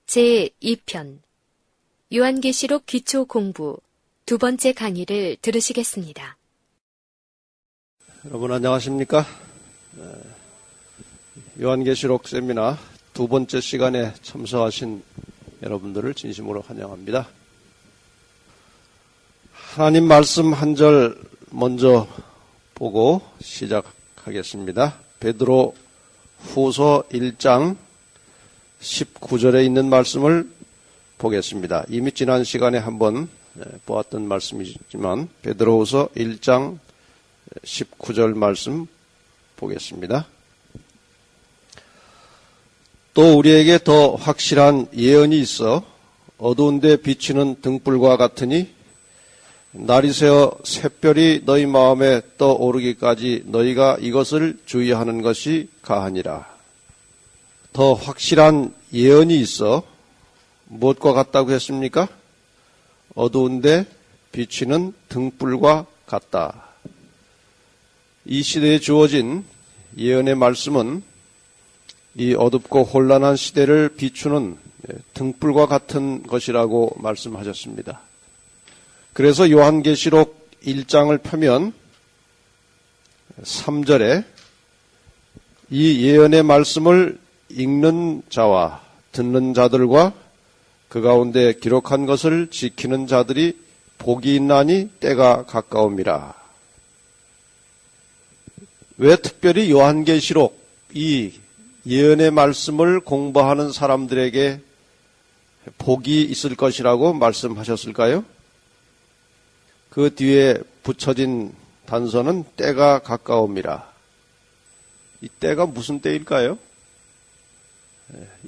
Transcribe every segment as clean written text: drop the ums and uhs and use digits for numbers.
제2편 요한계시록 기초 공부 두 번째 강의를 들으시겠습니다. 여러분 안녕하십니까? 요한계시록 세미나 두 번째 시간에 참석하신 여러분들을 진심으로 환영합니다. 하나님 말씀 한 절 먼저 보고 시작하겠습니다. 베드로 후서 1장 19절에 있는 말씀을 보겠습니다. 이미 지난 시간에 한번 보았던 말씀이지만 베드로후서 1장 19절 말씀 보겠습니다. 또 우리에게 더 확실한 예언이 있어 어두운 데 비치는 등불과 같으니 날이 새어 샛별이 너희 마음에 떠오르기까지 너희가 이것을 주의하는 것이 가하니라. 더 확실한 예언이 있어 무엇과 같다고 했습니까? 어두운데 비치는 등불과 같다. 이 시대에 주어진 예언의 말씀은 이 어둡고 혼란한 시대를 비추는 등불과 같은 것이라고 말씀하셨습니다. 그래서 요한계시록 1장을 펴면 3절에 이 예언의 말씀을 읽는 자와 듣는 자들과 그 가운데 기록한 것을 지키는 자들이 복이 있나니 때가 가까움이라. 왜 특별히 요한계시록 이 예언의 말씀을 공부하는 사람들에게 복이 있을 것이라고 말씀하셨을까요? 그 뒤에 붙여진 단서는 때가 가까움이라. 이 때가 무슨 때일까요?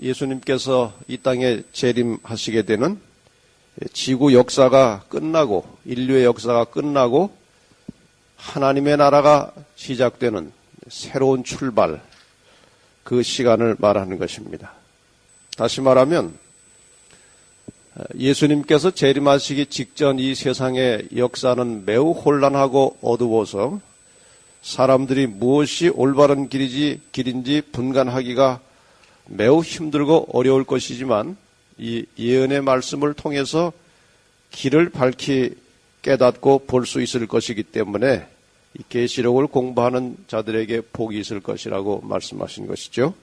예수님께서 이 땅에 재림하시게 되는 지구 역사가 끝나고 인류의 역사가 끝나고 하나님의 나라가 시작되는 새로운 출발, 그 시간을 말하는 것입니다. 다시 말하면 예수님께서 재림하시기 직전 이 세상의 역사는 매우 혼란하고 어두워서 사람들이 무엇이 올바른 길인지 분간하기가 매우 힘들고 어려울 것이지만 이 예언의 말씀을 통해서 길을 밝히 깨닫고 볼 수 있을 것이기 때문에 이 계시록을 공부하는 자들에게 복이 있을 것이라고 말씀하신 것이죠.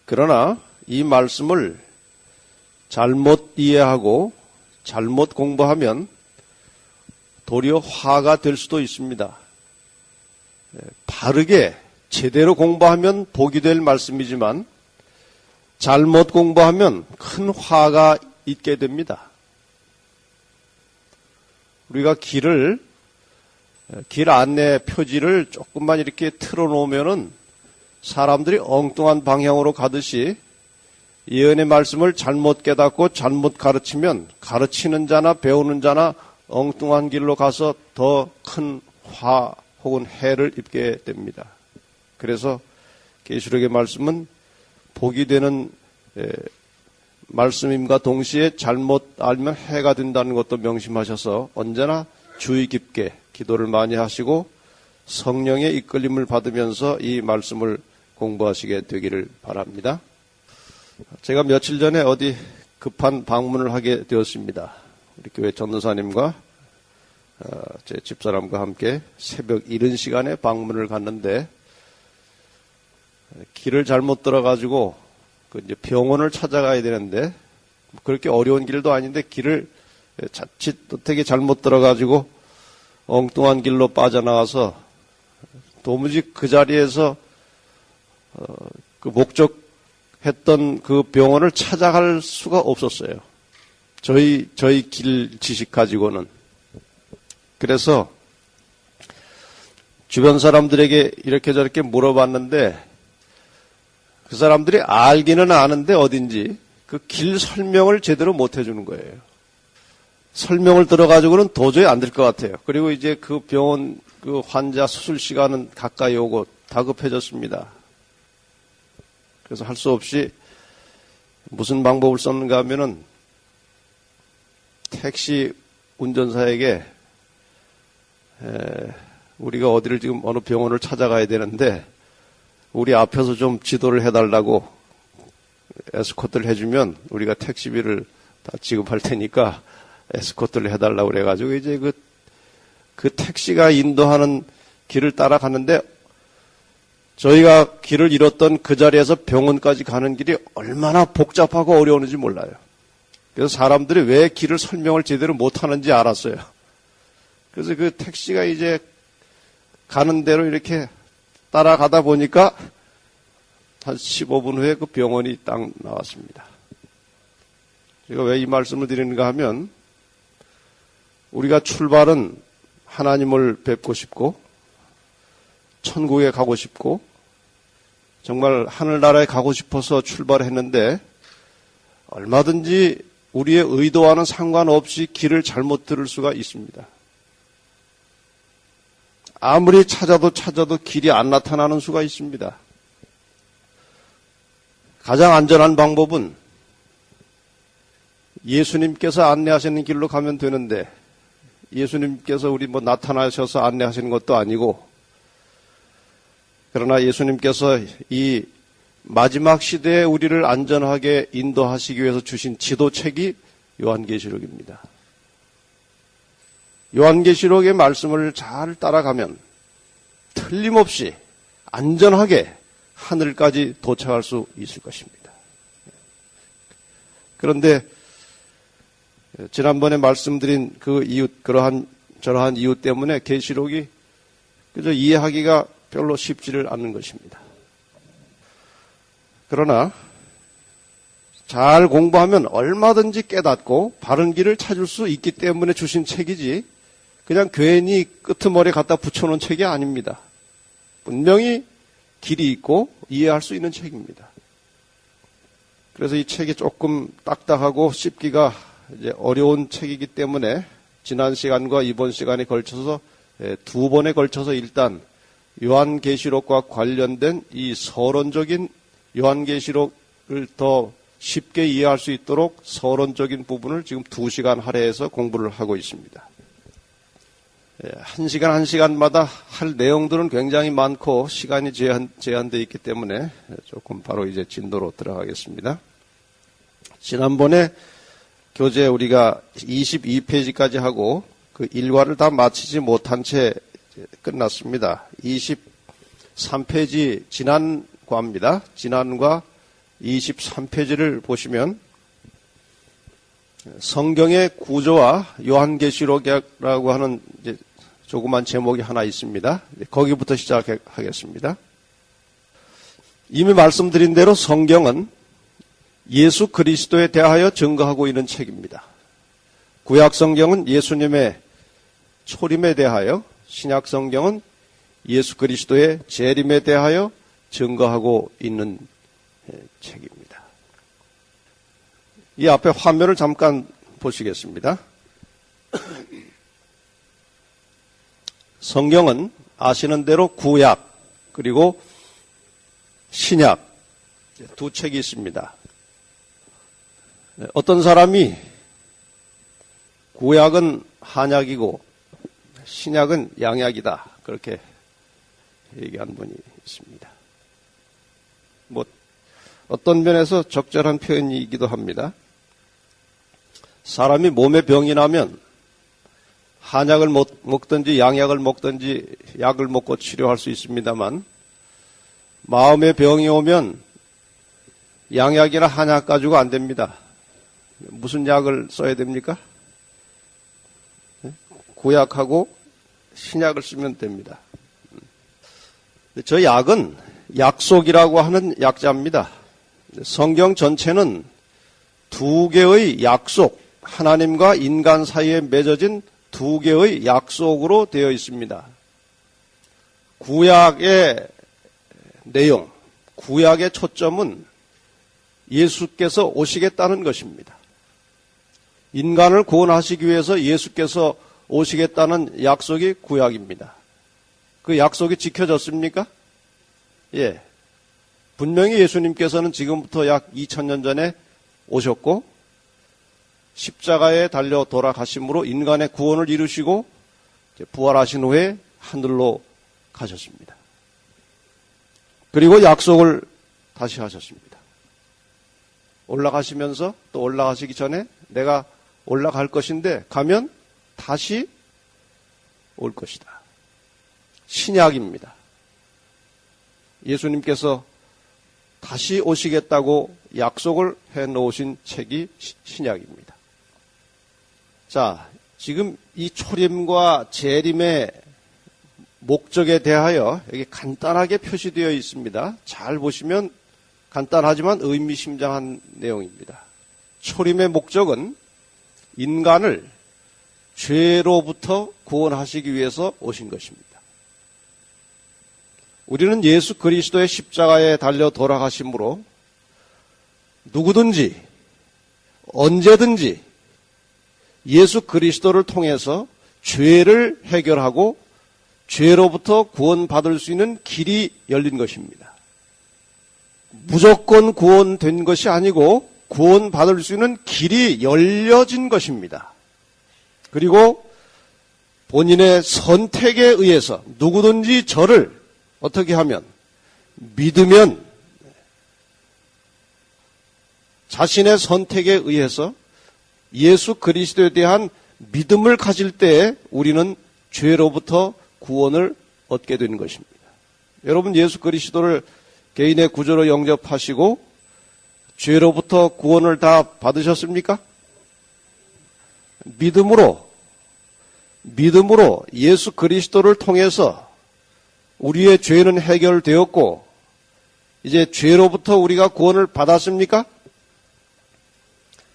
그러나 이 말씀을 잘못 이해하고 잘못 공부하면 도리어 화가 될 수도 있습니다. 바르게 제대로 공부하면 복이 될 말씀이지만 잘못 공부하면 큰 화가 있게 됩니다. 우리가 길 안내 표지를 조금만 이렇게 틀어놓으면은 사람들이 엉뚱한 방향으로 가듯이 예언의 말씀을 잘못 깨닫고 잘못 가르치면 가르치는 자나 배우는 자나 엉뚱한 길로 가서 더 큰 화 혹은 해를 입게 됩니다. 그래서 계시록의 말씀은 복이 되는 말씀임과 동시에 잘못 알면 해가 된다는 것도 명심하셔서 언제나 주의 깊게 기도를 많이 하시고 성령의 이끌림을 받으면서 이 말씀을 공부하시게 되기를 바랍니다. 제가 며칠 전에 어디 급한 방문을 하게 되었습니다. 우리 교회 전도사님과 제 집사람과 함께 새벽 이른 시간에 방문을 갔는데 길을 잘못 들어가지고 이제 병원을 찾아가야 되는데 그렇게 어려운 길도 아닌데 길을 자칫 어떻게 잘못 들어가지고 엉뚱한 길로 빠져나와서 도무지 그 자리에서 그 목적했던 그 병원을 찾아갈 수가 없었어요. 저희 길 지식 가지고는. 그래서 주변 사람들에게 이렇게 저렇게 물어봤는데 그 사람들이 알기는 아는데 어딘지 그 길 설명을 제대로 못 해주는 거예요. 설명을 들어가지고는 도저히 안 될 것 같아요. 그리고 이제 그 병원 그 환자 수술 시간은 가까이 오고 다급해졌습니다. 그래서 할 수 없이 무슨 방법을 썼는가 하면은 택시 운전사에게 우리가 어디를 지금 어느 병원을 찾아가야 되는데 우리 앞에서 좀 지도를 해달라고 에스코트를 해주면 우리가 택시비를 다 지급할 테니까 에스코트를 해달라고 그래가지고 이제 그 택시가 인도하는 길을 따라가는데 저희가 길을 잃었던 그 자리에서 병원까지 가는 길이 얼마나 복잡하고 어려웠는지 몰라요. 그래서 사람들이 왜 길을 설명을 제대로 못하는지 알았어요. 그래서 그 택시가 이제 가는 대로 이렇게 따라가다 보니까 한 15분 후에 그 병원이 딱 나왔습니다. 제가 왜 이 말씀을 드리는가 하면 우리가 출발은 하나님을 뵙고 싶고 천국에 가고 싶고 정말 하늘나라에 가고 싶어서 출발했는데 얼마든지 우리의 의도와는 상관없이 길을 잘못 들을 수가 있습니다. 아무리 찾아도 길이 안 나타나는 수가 있습니다. 가장 안전한 방법은 예수님께서 안내하시는 길로 가면 되는데 예수님께서 우리 나타나셔서 안내하시는 것도 아니고 그러나 예수님께서 이 마지막 시대에 우리를 안전하게 인도하시기 위해서 주신 지도책이 요한계시록입니다. 요한계시록의 말씀을 잘 따라가면 틀림없이 안전하게 하늘까지 도착할 수 있을 것입니다. 그런데 지난번에 말씀드린 그 이유, 저러한 이유 때문에 계시록이 그저 이해하기가 별로 쉽지를 않는 것입니다. 그러나 잘 공부하면 얼마든지 깨닫고 바른 길을 찾을 수 있기 때문에 주신 책이지 그냥 괜히 끄트머리에 갖다 붙여놓은 책이 아닙니다. 분명히 길이 있고 이해할 수 있는 책입니다. 그래서 이 책이 조금 딱딱하고 씹기가 이제 어려운 책이기 때문에 지난 시간과 이번 시간에 걸쳐서 두 번에 걸쳐서 일단 요한계시록과 관련된 이 서론적인 요한계시록을 더 쉽게 이해할 수 있도록 서론적인 부분을 지금 2시간 할애해서 공부를 하고 있습니다. 한 시간마다 할 내용들은 굉장히 많고 시간이 제한되어 있기 때문에 조금 바로 이제 진도로 들어가겠습니다. 지난번에 교재 우리가 22페이지까지 하고 그 일과를 다 마치지 못한 채 끝났습니다. 23페이지 지난 과입니다. 지난과 23페이지를 보시면 성경의 구조와 요한계시록이라고 하는 이제 조그만 제목이 하나 있습니다. 거기부터 시작하겠습니다. 이미 말씀드린 대로 성경은 예수 그리스도에 대하여 증거하고 있는 책입니다. 구약 성경은 예수님의 초림에 대하여, 신약 성경은 예수 그리스도의 재림에 대하여 증거하고 있는 책입니다. 이 앞에 화면을 잠깐 보시겠습니다. 성경은 아시는 대로 구약 그리고 신약 두 책이 있습니다. 어떤 사람이 구약은 한약이고 신약은 양약이다 그렇게 얘기한 분이 있습니다. 어떤 면에서 적절한 표현이기도 합니다. 사람이 몸에 병이 나면 한약을 먹든지 양약을 먹든지 약을 먹고 치료할 수 있습니다만 마음에 병이 오면 양약이나 한약 가지고 안 됩니다. 무슨 약을 써야 됩니까? 구약하고 신약을 쓰면 됩니다. 저 약은 약속이라고 하는 약자입니다. 성경 전체는 두 개의 약속, 하나님과 인간 사이에 맺어진 두 개의 약속으로 되어 있습니다. 구약의 내용, 구약의 초점은 예수께서 오시겠다는 것입니다. 인간을 구원하시기 위해서 예수께서 오시겠다는 약속이 구약입니다. 그 약속이 지켜졌습니까? 예. 분명히 예수님께서는 지금부터 약 2000년 전에 오셨고 십자가에 달려 돌아가심으로 인간의 구원을 이루시고 부활하신 후에 하늘로 가셨습니다. 그리고 약속을 다시 하셨습니다. 올라가시면서 또 올라가시기 전에 내가 올라갈 것인데 가면 다시 올 것이다. 신약입니다. 예수님께서 다시 오시겠다고 약속을 해 놓으신 책이 신약입니다. 자, 지금 이 초림과 재림의 목적에 대하여 여기 간단하게 표시되어 있습니다. 잘 보시면 간단하지만 의미심장한 내용입니다. 초림의 목적은 인간을 죄로부터 구원하시기 위해서 오신 것입니다. 우리는 예수 그리스도의 십자가에 달려 돌아가심으로 누구든지 언제든지 예수 그리스도를 통해서 죄를 해결하고 죄로부터 구원받을 수 있는 길이 열린 것입니다. 무조건 구원된 것이 아니고 구원받을 수 있는 길이 열려진 것입니다. 그리고 본인의 선택에 의해서 누구든지 저를 어떻게 하면 믿으면 자신의 선택에 의해서 예수 그리스도에 대한 믿음을 가질 때에 우리는 죄로부터 구원을 얻게 되는 것입니다. 여러분 예수 그리스도를 개인의 구주로 영접하시고 죄로부터 구원을 다 받으셨습니까? 믿음으로 예수 그리스도를 통해서 우리의 죄는 해결되었고 이제 죄로부터 우리가 구원을 받았습니까?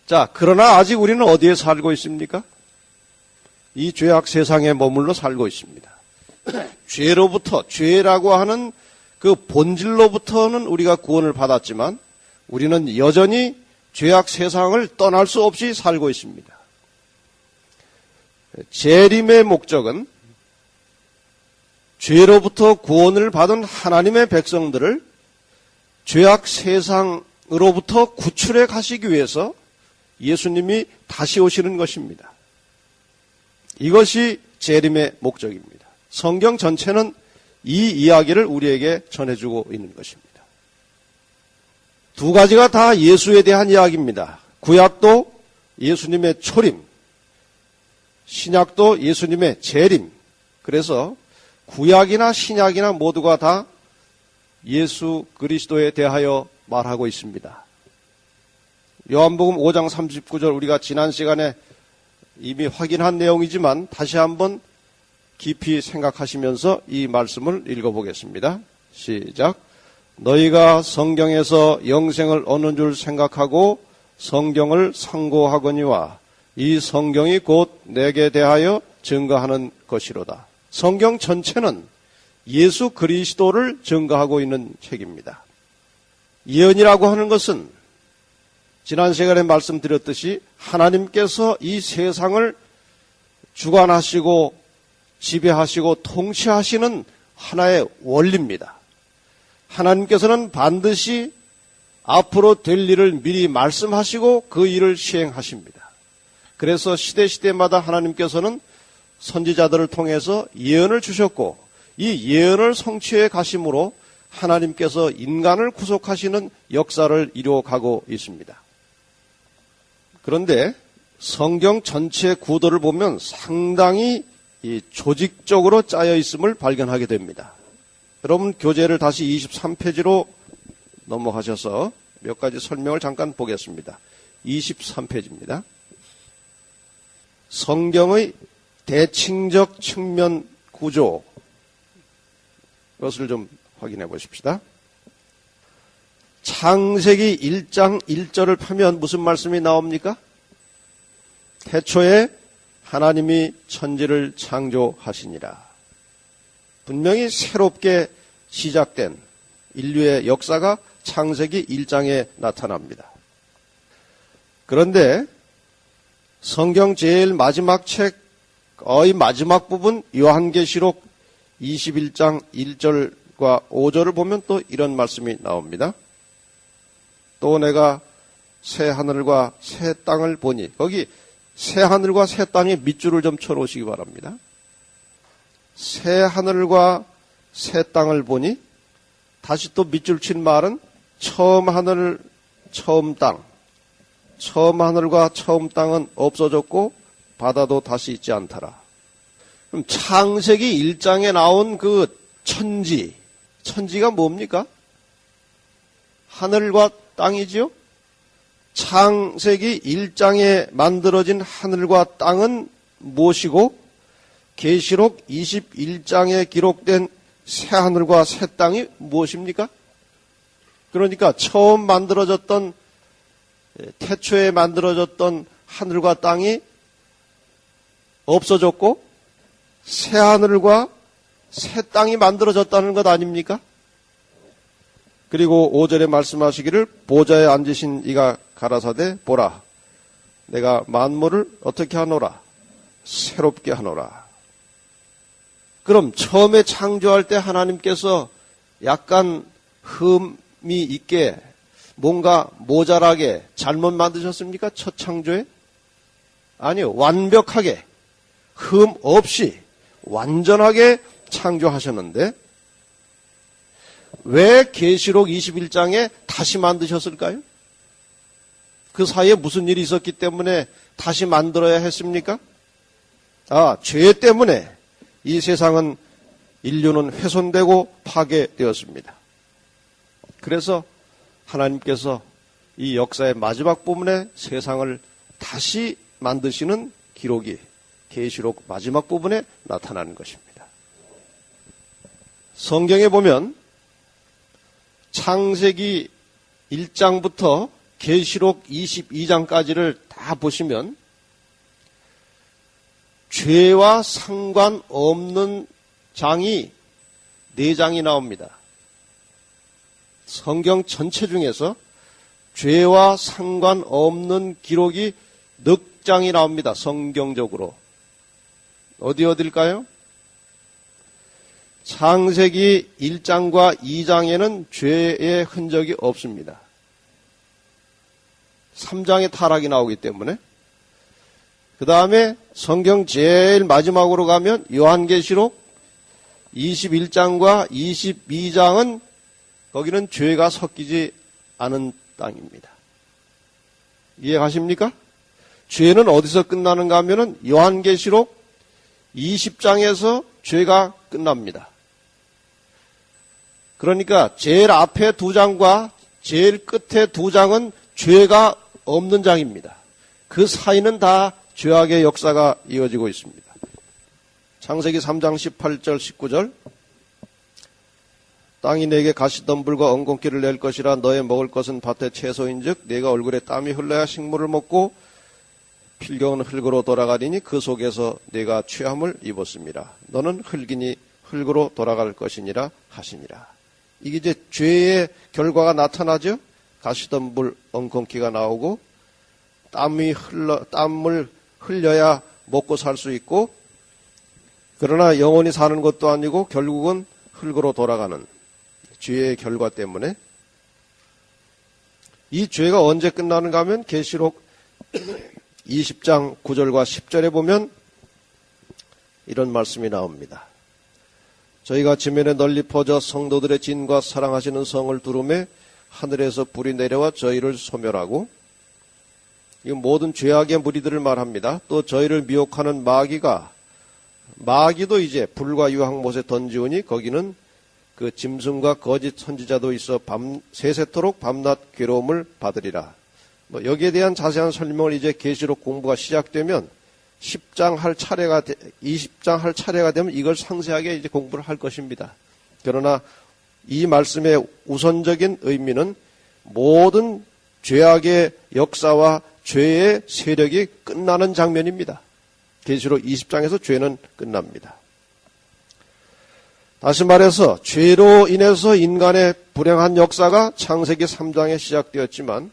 자, 그러나 아직 우리는 어디에 살고 있습니까? 이 죄악 세상에 머물러 살고 있습니다. 죄로부터, 죄라고 하는 그 본질로부터는 우리가 구원을 받았지만 우리는 여전히 죄악 세상을 떠날 수 없이 살고 있습니다. 재림의 목적은 죄로부터 구원을 받은 하나님의 백성들을 죄악 세상으로부터 구출해 가시기 위해서 예수님이 다시 오시는 것입니다. 이것이 재림의 목적입니다. 성경 전체는 이 이야기를 우리에게 전해주고 있는 것입니다. 두 가지가 다 예수에 대한 이야기입니다. 구약도 예수님의 초림, 신약도 예수님의 재림. 그래서 구약이나 신약이나 모두가 다 예수 그리스도에 대하여 말하고 있습니다. 요한복음 5장 39절 우리가 지난 시간에 이미 확인한 내용이지만 다시 한번 깊이 생각하시면서 이 말씀을 읽어보겠습니다. 시작. 너희가 성경에서 영생을 얻는 줄 생각하고 성경을 상고하거니와 이 성경이 곧 내게 대하여 증거하는 것이로다. 성경 전체는 예수 그리스도를 증거하고 있는 책입니다. 예언이라고 하는 것은 지난 시간에 말씀드렸듯이 하나님께서 이 세상을 주관하시고 지배하시고 통치하시는 하나의 원리입니다. 하나님께서는 반드시 앞으로 될 일을 미리 말씀하시고 그 일을 시행하십니다. 그래서 시대마다 하나님께서는 선지자들을 통해서 예언을 주셨고 이 예언을 성취해 가심으로 하나님께서 인간을 구속하시는 역사를 이루어가고 있습니다. 그런데 성경 전체 구도를 보면 상당히 조직적으로 짜여 있음을 발견하게 됩니다. 여러분 교재를 다시 23페이지로 넘어가셔서 몇 가지 설명을 잠깐 보겠습니다. 23페이지입니다. 성경의 대칭적 측면 구조, 이것을 좀 확인해 보십시다. 창세기 1장 1절을 펴면 무슨 말씀이 나옵니까? 태초에 하나님이 천지를 창조하시니라. 분명히 새롭게 시작된 인류의 역사가 창세기 1장에 나타납니다. 그런데 성경 제일 마지막 책, 거의 마지막 부분 요한계시록 21장 1절과 5절을 보면 또 이런 말씀이 나옵니다. 또 내가 새 하늘과 새 땅을 보니, 거기 새 하늘과 새 땅에 밑줄을 좀 쳐놓으시기 바랍니다. 새 하늘과 새 땅을 보니 다시 또 밑줄 친 말은 처음 하늘, 처음 땅. 처음 하늘과 처음 땅은 없어졌고 바다도 다시 있지 않더라. 그럼 창세기 1장에 나온 그 천지가 뭡니까? 하늘과 땅이지요? 창세기 1장에 만들어진 하늘과 땅은 무엇이고 계시록 21장에 기록된 새 하늘과 새 땅이 무엇입니까? 그러니까 처음 만들어졌던 태초에 만들어졌던 하늘과 땅이 없어졌고 새 하늘과 새 땅이 만들어졌다는 것 아닙니까? 그리고 5절에 말씀하시기를 보좌에 앉으신 이가 가라사대 보라 내가 만물을 어떻게 하노라 새롭게 하노라. 그럼 처음에 창조할 때 하나님께서 약간 흠이 있게 뭔가 모자라게 잘못 만드셨습니까? 첫 창조에? 아니요. 완벽하게 흠 없이 완전하게 창조하셨는데 왜 계시록 21장에 다시 만드셨을까요? 그 사이에 무슨 일이 있었기 때문에 다시 만들어야 했습니까? 죄 때문에 이 세상은 인류는 훼손되고 파괴되었습니다. 그래서 하나님께서 이 역사의 마지막 부분에 세상을 다시 만드시는 기록이 계시록 마지막 부분에 나타나는 것입니다. 성경에 보면 창세기 1장부터 계시록 22장까지를 다 보시면 죄와 상관없는 장이 4장이 나옵니다. 성경 전체 중에서 죄와 상관없는 기록이 넉 장이 나옵니다. 성경적으로. 어딜까요? 창세기 1장과 2장에는 죄의 흔적이 없습니다. 3장에 타락이 나오기 때문에. 그 다음에 성경 제일 마지막으로 가면 요한계시록 21장과 22장은 거기는 죄가 섞이지 않은 땅입니다. 이해가십니까? 죄는 어디서 끝나는가 하면은 요한계시록 20장에서 죄가 끝납니다. 그러니까 제일 앞에 2장과 제일 끝에 2장은 죄가 없는 장입니다. 그 사이는 다 죄악의 역사가 이어지고 있습니다. 창세기 3장 18절 19절 땅이 내게 가시덤불과 엉겅퀴를 낼 것이라 너의 먹을 것은 밭의 채소인즉 네가 얼굴에 땀이 흘러야 식물을 먹고 필경은 흙으로 돌아가리니 그 속에서 네가 취함을 입었습니다. 너는 흙이니 흙으로 돌아갈 것이니라 하시니라. 이게 이제 죄의 결과가 나타나죠. 가시덤불 엉겅퀴가 나오고 땀을 흘려야 먹고 살 수 있고 그러나 영원히 사는 것도 아니고 결국은 흙으로 돌아가는 죄의 결과 때문에 이 죄가 언제 끝나는가 하면 계시록 20장 9절과 10절에 보면 이런 말씀이 나옵니다. 저희가 지면에 널리 퍼져 성도들의 진과 사랑하시는 성을 두루매 하늘에서 불이 내려와 저희를 소멸하고 이 모든 죄악의 무리들을 말합니다. 또 저희를 미혹하는 마귀도 이제 불과 유황못에 던지우니 거기는 그 짐승과 거짓 선지자도 있어 세세토록 밤낮 괴로움을 받으리라. 여기에 대한 자세한 설명을 이제 계시록 공부가 시작되면 20장 할 차례가 되면 이걸 상세하게 이제 공부를 할 것입니다. 그러나 이 말씀의 우선적인 의미는 모든 죄악의 역사와 죄의 세력이 끝나는 장면입니다. 계시록 20장에서 죄는 끝납니다. 다시 말해서 죄로 인해서 인간의 불행한 역사가 창세기 3장에 시작되었지만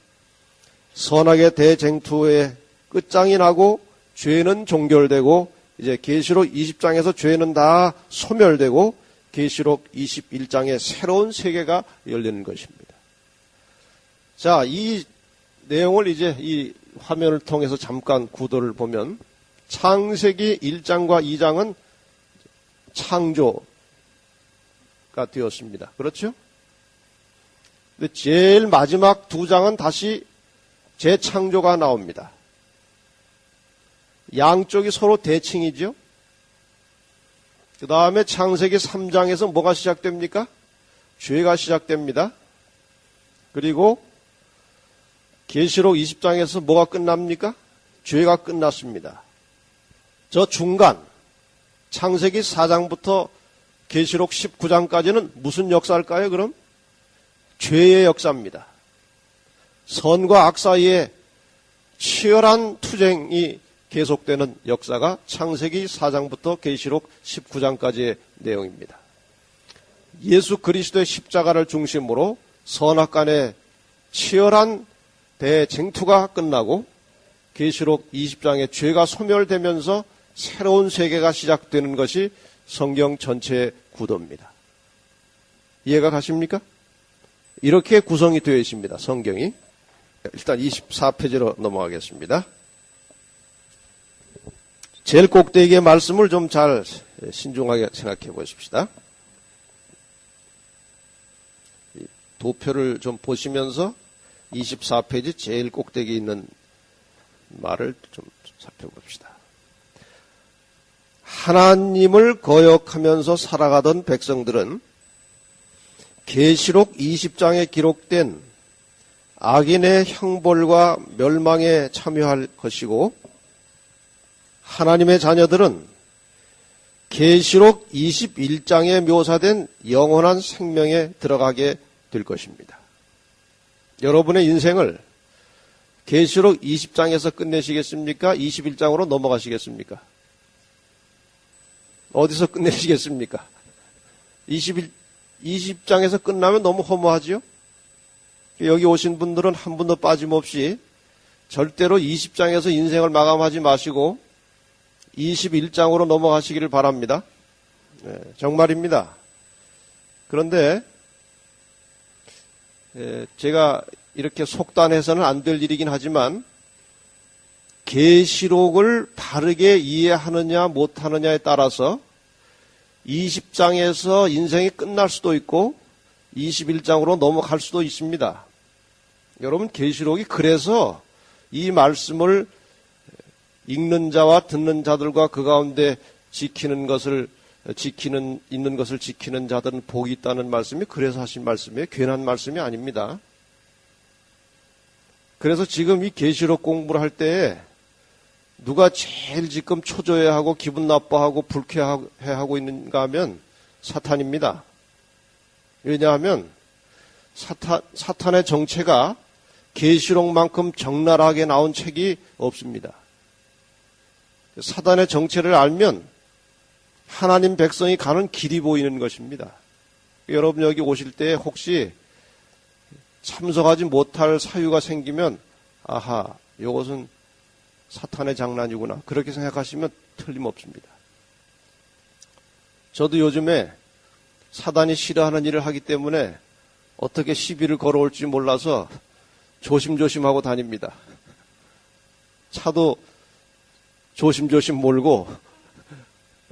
선악의 대쟁투의 끝장이 나고 죄는 종결되고 이제 계시록 20장에서 죄는 다 소멸되고 계시록 21장에 새로운 세계가 열리는 것입니다. 자, 이 내용을 이제 이 화면을 통해서 잠깐 구도를 보면 창세기 1장과 2장은 창조가 되었습니다. 그렇죠? 근데 제일 마지막 두 장은 다시 재창조가 나옵니다. 양쪽이 서로 대칭이죠. 그 다음에 창세기 3장에서 뭐가 시작됩니까? 죄가 시작됩니다. 그리고 계시록 20장에서 뭐가 끝납니까? 죄가 끝났습니다. 저 중간 창세기 4장부터 계시록 19장까지는 무슨 역사일까요? 그럼 죄의 역사입니다. 선과 악 사이에 치열한 투쟁이 계속되는 역사가 창세기 4장부터 계시록 19장까지의 내용입니다. 예수 그리스도의 십자가를 중심으로 선악 간의 치열한 대쟁투가 끝나고 계시록 20장의 죄가 소멸되면서 새로운 세계가 시작되는 것이 성경 전체의 구도입니다. 이해가 가십니까? 이렇게 구성이 되어 있습니다. 성경이. 일단 24페이지로 넘어가겠습니다. 제일 꼭대기의 말씀을 좀 잘 신중하게 생각해 보십시다. 도표를 좀 보시면서 24페이지 제일 꼭대기에 있는 말을 좀 살펴봅시다. 하나님을 거역하면서 살아가던 백성들은 계시록 20장에 기록된 악인의 형벌과 멸망에 참여할 것이고, 하나님의 자녀들은 계시록 21장에 묘사된 영원한 생명에 들어가게 될 것입니다. 여러분의 인생을 계시록 20장에서 끝내시겠습니까? 21장으로 넘어가시겠습니까? 어디서 끝내시겠습니까? 20장에서 끝나면 너무 허무하지요? 여기 오신 분들은 한 분도 빠짐없이 절대로 20장에서 인생을 마감하지 마시고 21장으로 넘어가시기를 바랍니다. 네, 정말입니다. 그런데 제가 이렇게 속단해서는 안 될 일이긴 하지만 계시록을 바르게 이해하느냐 못하느냐에 따라서 20장에서 인생이 끝날 수도 있고 21장으로 넘어갈 수도 있습니다. 여러분, 계시록이 그래서 이 말씀을 읽는 자와 듣는 자들과 그 가운데 있는 것을 지키는 자들은 복이 있다는 말씀이 그래서 하신 말씀이에요. 괜한 말씀이 아닙니다. 그래서 지금 이 계시록 공부를 할 때에 누가 제일 지금 초조해하고 기분 나빠하고 불쾌해하고 있는가 하면 사탄입니다. 왜냐하면 사탄의 정체가 계시록만큼 적나라하게 나온 책이 없습니다. 사단의 정체를 알면 하나님 백성이 가는 길이 보이는 것입니다. 여러분 여기 오실 때 혹시 참석하지 못할 사유가 생기면 아하, 이것은 사탄의 장난이구나, 그렇게 생각하시면 틀림없습니다. 저도 요즘에 사단이 싫어하는 일을 하기 때문에 어떻게 시비를 걸어올지 몰라서 조심조심하고 다닙니다. 차도 조심조심 몰고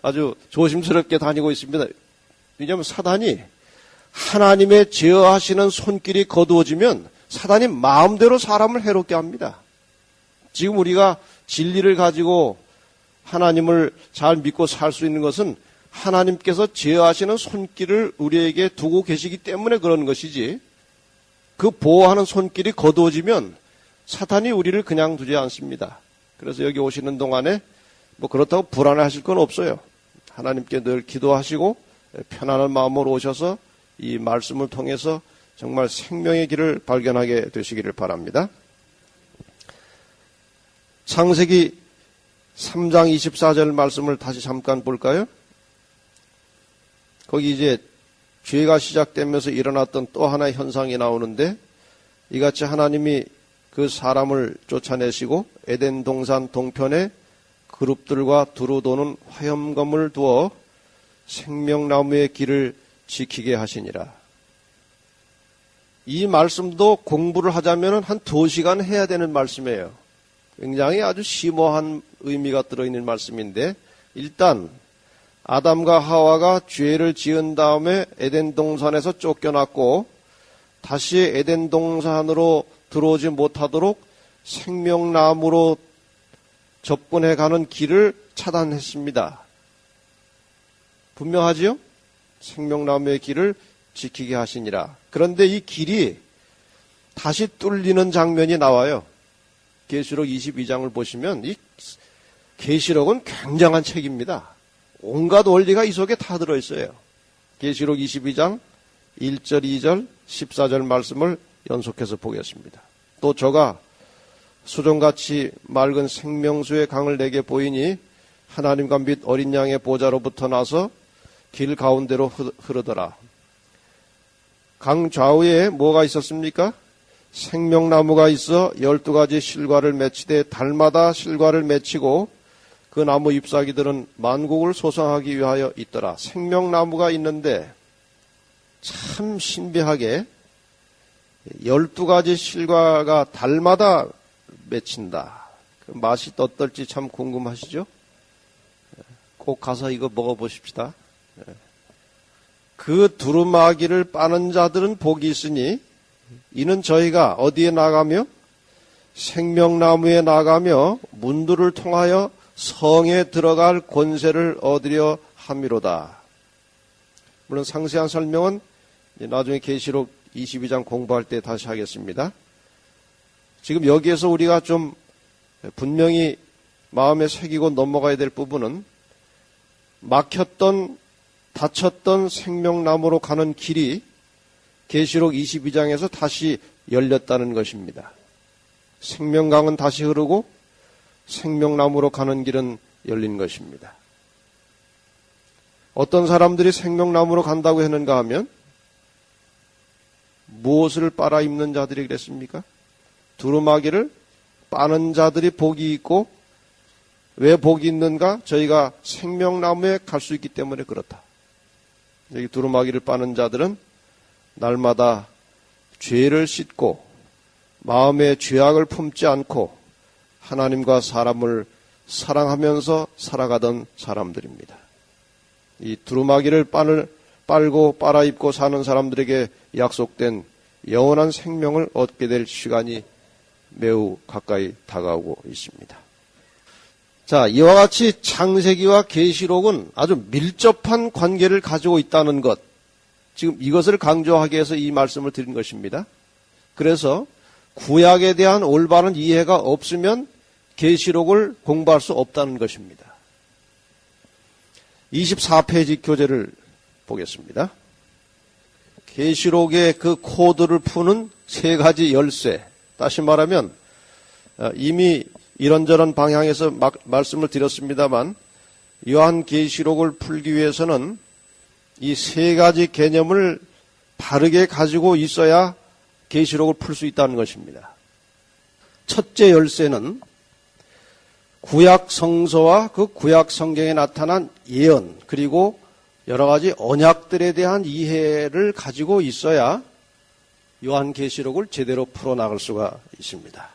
아주 조심스럽게 다니고 있습니다. 왜냐하면 사단이 하나님의 제어하시는 손길이 거두어지면 사단이 마음대로 사람을 해롭게 합니다. 지금 우리가 진리를 가지고 하나님을 잘 믿고 살 수 있는 것은 하나님께서 제어하시는 손길을 우리에게 두고 계시기 때문에 그런 것이지, 그 보호하는 손길이 거두어지면 사탄이 우리를 그냥 두지 않습니다. 그래서 여기 오시는 동안에 뭐 그렇다고 불안해하실 건 없어요. 하나님께 늘 기도하시고 편안한 마음으로 오셔서 이 말씀을 통해서 정말 생명의 길을 발견하게 되시기를 바랍니다. 창세기 3장 24절 말씀을 다시 잠깐 볼까요? 거기 이제 죄가 시작되면서 일어났던 또 하나의 현상이 나오는데, 이같이 하나님이 그 사람을 쫓아내시고 에덴 동산 동편에 그룹들과 두루 도는 화염검을 두어 생명나무의 길을 지키게 하시니라. 이 말씀도 공부를 하자면 한 2시간 해야 되는 말씀이에요. 굉장히 아주 심오한 의미가 들어있는 말씀인데, 일단 아담과 하와가 죄를 지은 다음에 에덴 동산에서 쫓겨났고 다시 에덴 동산으로 들어오지 못하도록 생명나무로 접근해 가는 길을 차단했습니다. 분명하지요? 생명나무의 길을 지키게 하시니라. 그런데 이 길이 다시 뚫리는 장면이 나와요. 계시록 22장을 보시면 이 계시록은 굉장한 책입니다. 온갖 원리가 이 속에 다 들어있어요. 계시록 22장 1절, 2절, 14절 말씀을 연속해서 보겠습니다. 또 저가 수정같이 맑은 생명수의 강을 내게 보이니 하나님과 및 어린 양의 보좌로부터 나서 길 가운데로 흐르더라. 강 좌우에 뭐가 있었습니까? 생명나무가 있어 12가지 실과를 맺히되 달마다 실과를 맺히고 그 나무 잎사귀들은 만국을 소성하기 위하여 있더라. 생명나무가 있는데 참 신비하게 12가지 실과가 달마다 맺힌다. 그 맛이 어떨지 참 궁금하시죠? 꼭 가서 이거 먹어보십시다. 그 두루마기를 빠는 자들은 복이 있으니 이는 저희가 어디에 나가며 생명나무에 나가며 문들을 통하여 성에 들어갈 권세를 얻으려 함이로다. 물론 상세한 설명은 나중에 계시록 22장 공부할 때 다시 하겠습니다. 지금 여기에서 우리가 좀 분명히 마음에 새기고 넘어가야 될 부분은 막혔던 닫혔던 생명나무로 가는 길이 계시록 22장에서 다시 열렸다는 것입니다. 생명강은 다시 흐르고 생명나무로 가는 길은 열린 것입니다. 어떤 사람들이 생명나무로 간다고 했는가 하면 무엇을 빨아 입는 자들이 그랬습니까? 두루마기를 빠는 자들이 복이 있고 왜 복이 있는가? 저희가 생명나무에 갈 수 있기 때문에 그렇다. 여기 두루마기를 빠는 자들은 날마다 죄를 씻고 마음의 죄악을 품지 않고 하나님과 사람을 사랑하면서 살아가던 사람들입니다. 이 두루마기를 빨고 빨아입고 사는 사람들에게 약속된 영원한 생명을 얻게 될 시간이 매우 가까이 다가오고 있습니다. 자, 이와 같이 창세기와 계시록은 아주 밀접한 관계를 가지고 있다는 것, 지금 이것을 강조하기 위해서 이 말씀을 드린 것입니다. 그래서 구약에 대한 올바른 이해가 없으면 계시록을 공부할 수 없다는 것입니다. 24페이지 교재를 보겠습니다. 계시록의 그 코드를 푸는 세 가지 열쇠, 다시 말하면 이미 이런저런 방향에서 말씀을 드렸습니다만 요한계시록을 풀기 위해서는 이 세 가지 개념을 바르게 가지고 있어야 계시록을 풀 수 있다는 것입니다. 첫째 열쇠는 구약 성서와 그 구약 성경에 나타난 예언 그리고 여러 가지 언약들에 대한 이해를 가지고 있어야 요한계시록을 제대로 풀어나갈 수가 있습니다.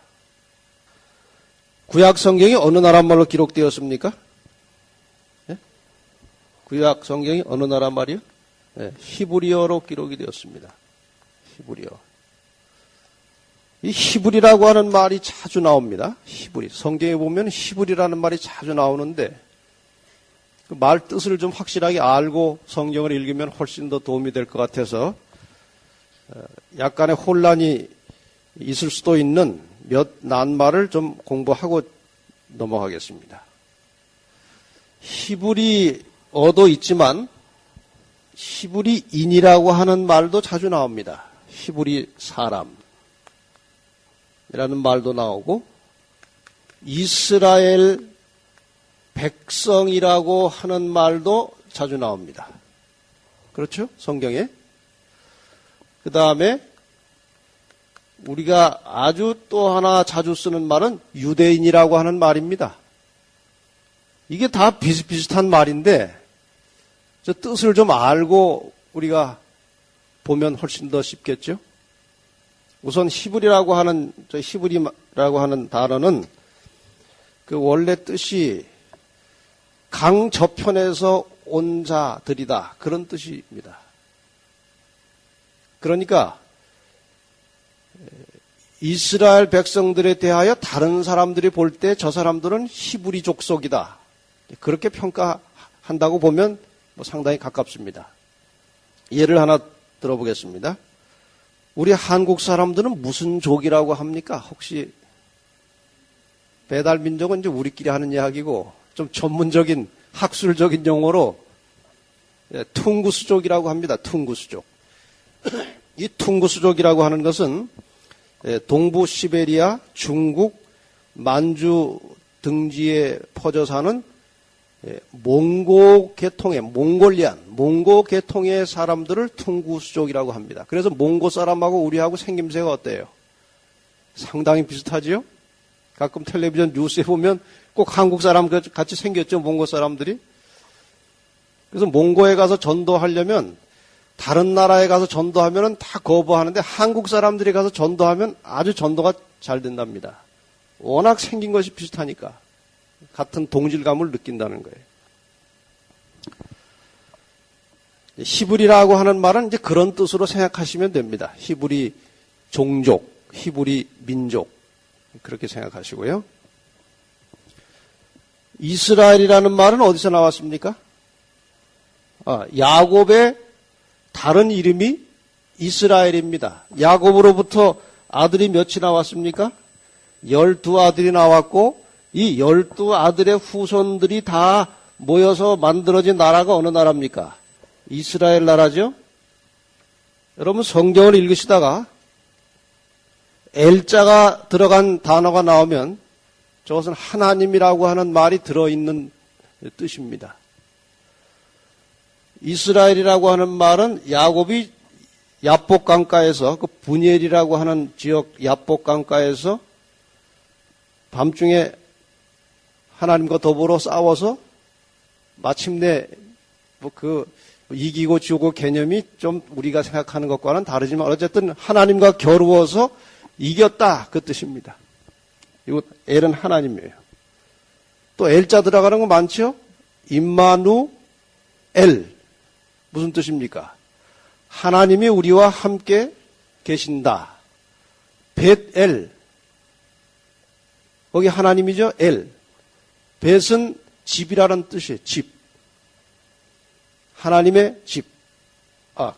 구약 성경이 어느 나라 말로 기록되었습니까? 예? 구약 성경이 어느 나라 말이요? 예, 히브리어로 기록이 되었습니다. 히브리어. 이 히브리라고 하는 말이 자주 나옵니다. 히브리. 성경에 보면 히브리라는 말이 자주 나오는데 그 말 뜻을 좀 확실하게 알고 성경을 읽으면 훨씬 더 도움이 될 것 같아서 약간의 혼란이 있을 수도 있는 몇 낱말을 좀 공부하고 넘어가겠습니다. 히브리어도 있지만 히브리인이라고 하는 말도 자주 나옵니다. 히브리 사람이라는 말도 나오고 이스라엘 백성이라고 하는 말도 자주 나옵니다. 그렇죠? 성경에. 그 다음에 우리가 아주 또 하나 자주 쓰는 말은 유대인이라고 하는 말입니다. 이게 다 비슷비슷한 말인데 저 뜻을 좀 알고 우리가 보면 훨씬 더 쉽겠죠? 우선 히브리라고 하는 단어는 그 원래 뜻이 강 저편에서 온 자들이다. 그런 뜻입니다. 그러니까 이스라엘 백성들에 대하여 다른 사람들이 볼 때 저 사람들은 히브리 족속이다. 그렇게 평가한다고 보면 상당히 가깝습니다. 예를 하나 들어보겠습니다. 우리 한국 사람들은 무슨 족이라고 합니까? 혹시 배달민족은 이제 우리끼리 하는 이야기고 좀 전문적인 학술적인 용어로 퉁구스족이라고 합니다. 퉁구스족. 이 퉁구스족이라고 하는 것은 동부 시베리아, 중국, 만주 등지에 퍼져 사는 몽고 계통의 몽고 계통의 사람들을 퉁구스족이라고 합니다. 그래서 몽고 사람하고 우리하고 생김새가 어때요? 상당히 비슷하지요? 가끔 텔레비전 뉴스에 보면 꼭 한국 사람 같이 생겼죠, 몽고 사람들이. 그래서 몽고에 가서 전도하려면 다른 나라에 가서 전도하면 다 거부하는데 한국 사람들이 가서 전도하면 아주 전도가 잘 된답니다. 워낙 생긴 것이 비슷하니까 같은 동질감을 느낀다는 거예요. 히브리라고 하는 말은 이제 그런 뜻으로 생각하시면 됩니다. 히브리 종족, 히브리 민족 그렇게 생각하시고요. 이스라엘이라는 말은 어디서 나왔습니까? 야곱의 다른 이름이 이스라엘입니다. 야곱으로부터 아들이 몇이 나왔습니까? 12아들이 나왔고 이 12아들의 후손들이 다 모여서 만들어진 나라가 어느 나라입니까? 이스라엘 나라죠. 여러분 성경을 읽으시다가 엘자가 들어간 단어가 나오면 저것은 하나님이라고 하는 말이 들어있는 뜻입니다. 이스라엘이라고 하는 말은 야곱이 야복 강가에서 그 분이엘이라고 하는 지역 야복 강가에서 밤중에 하나님과 더불어 싸워서 마침내 이기고 지고 개념이 좀 우리가 생각하는 것과는 다르지만 어쨌든 하나님과 겨루어서 이겼다 그 뜻입니다. 이거 엘은 하나님이에요. 또 엘자 들어가는 거 많죠? 임마누엘 무슨 뜻입니까? 하나님이 우리와 함께 계신다. 벳엘 거기 하나님이죠. 엘 벳은 집이라는 뜻이에요. 집 하나님의 집.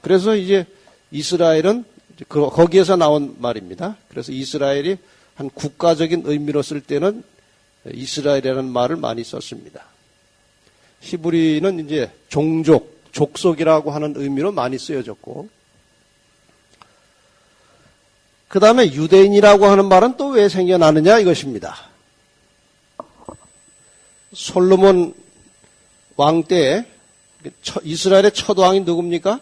그래서 이제 이스라엘은 거기에서 나온 말입니다. 그래서 이스라엘이 한 국가적인 의미로 쓸 때는 이스라엘이라는 말을 많이 썼습니다. 히브리는 이제 종족, 족속이라고 하는 의미로 많이 쓰여졌고, 그 다음에 유대인이라고 하는 말은 또 왜 생겨나느냐 이것입니다. 솔로몬 왕 때 이스라엘의 첫 왕이 누굽니까?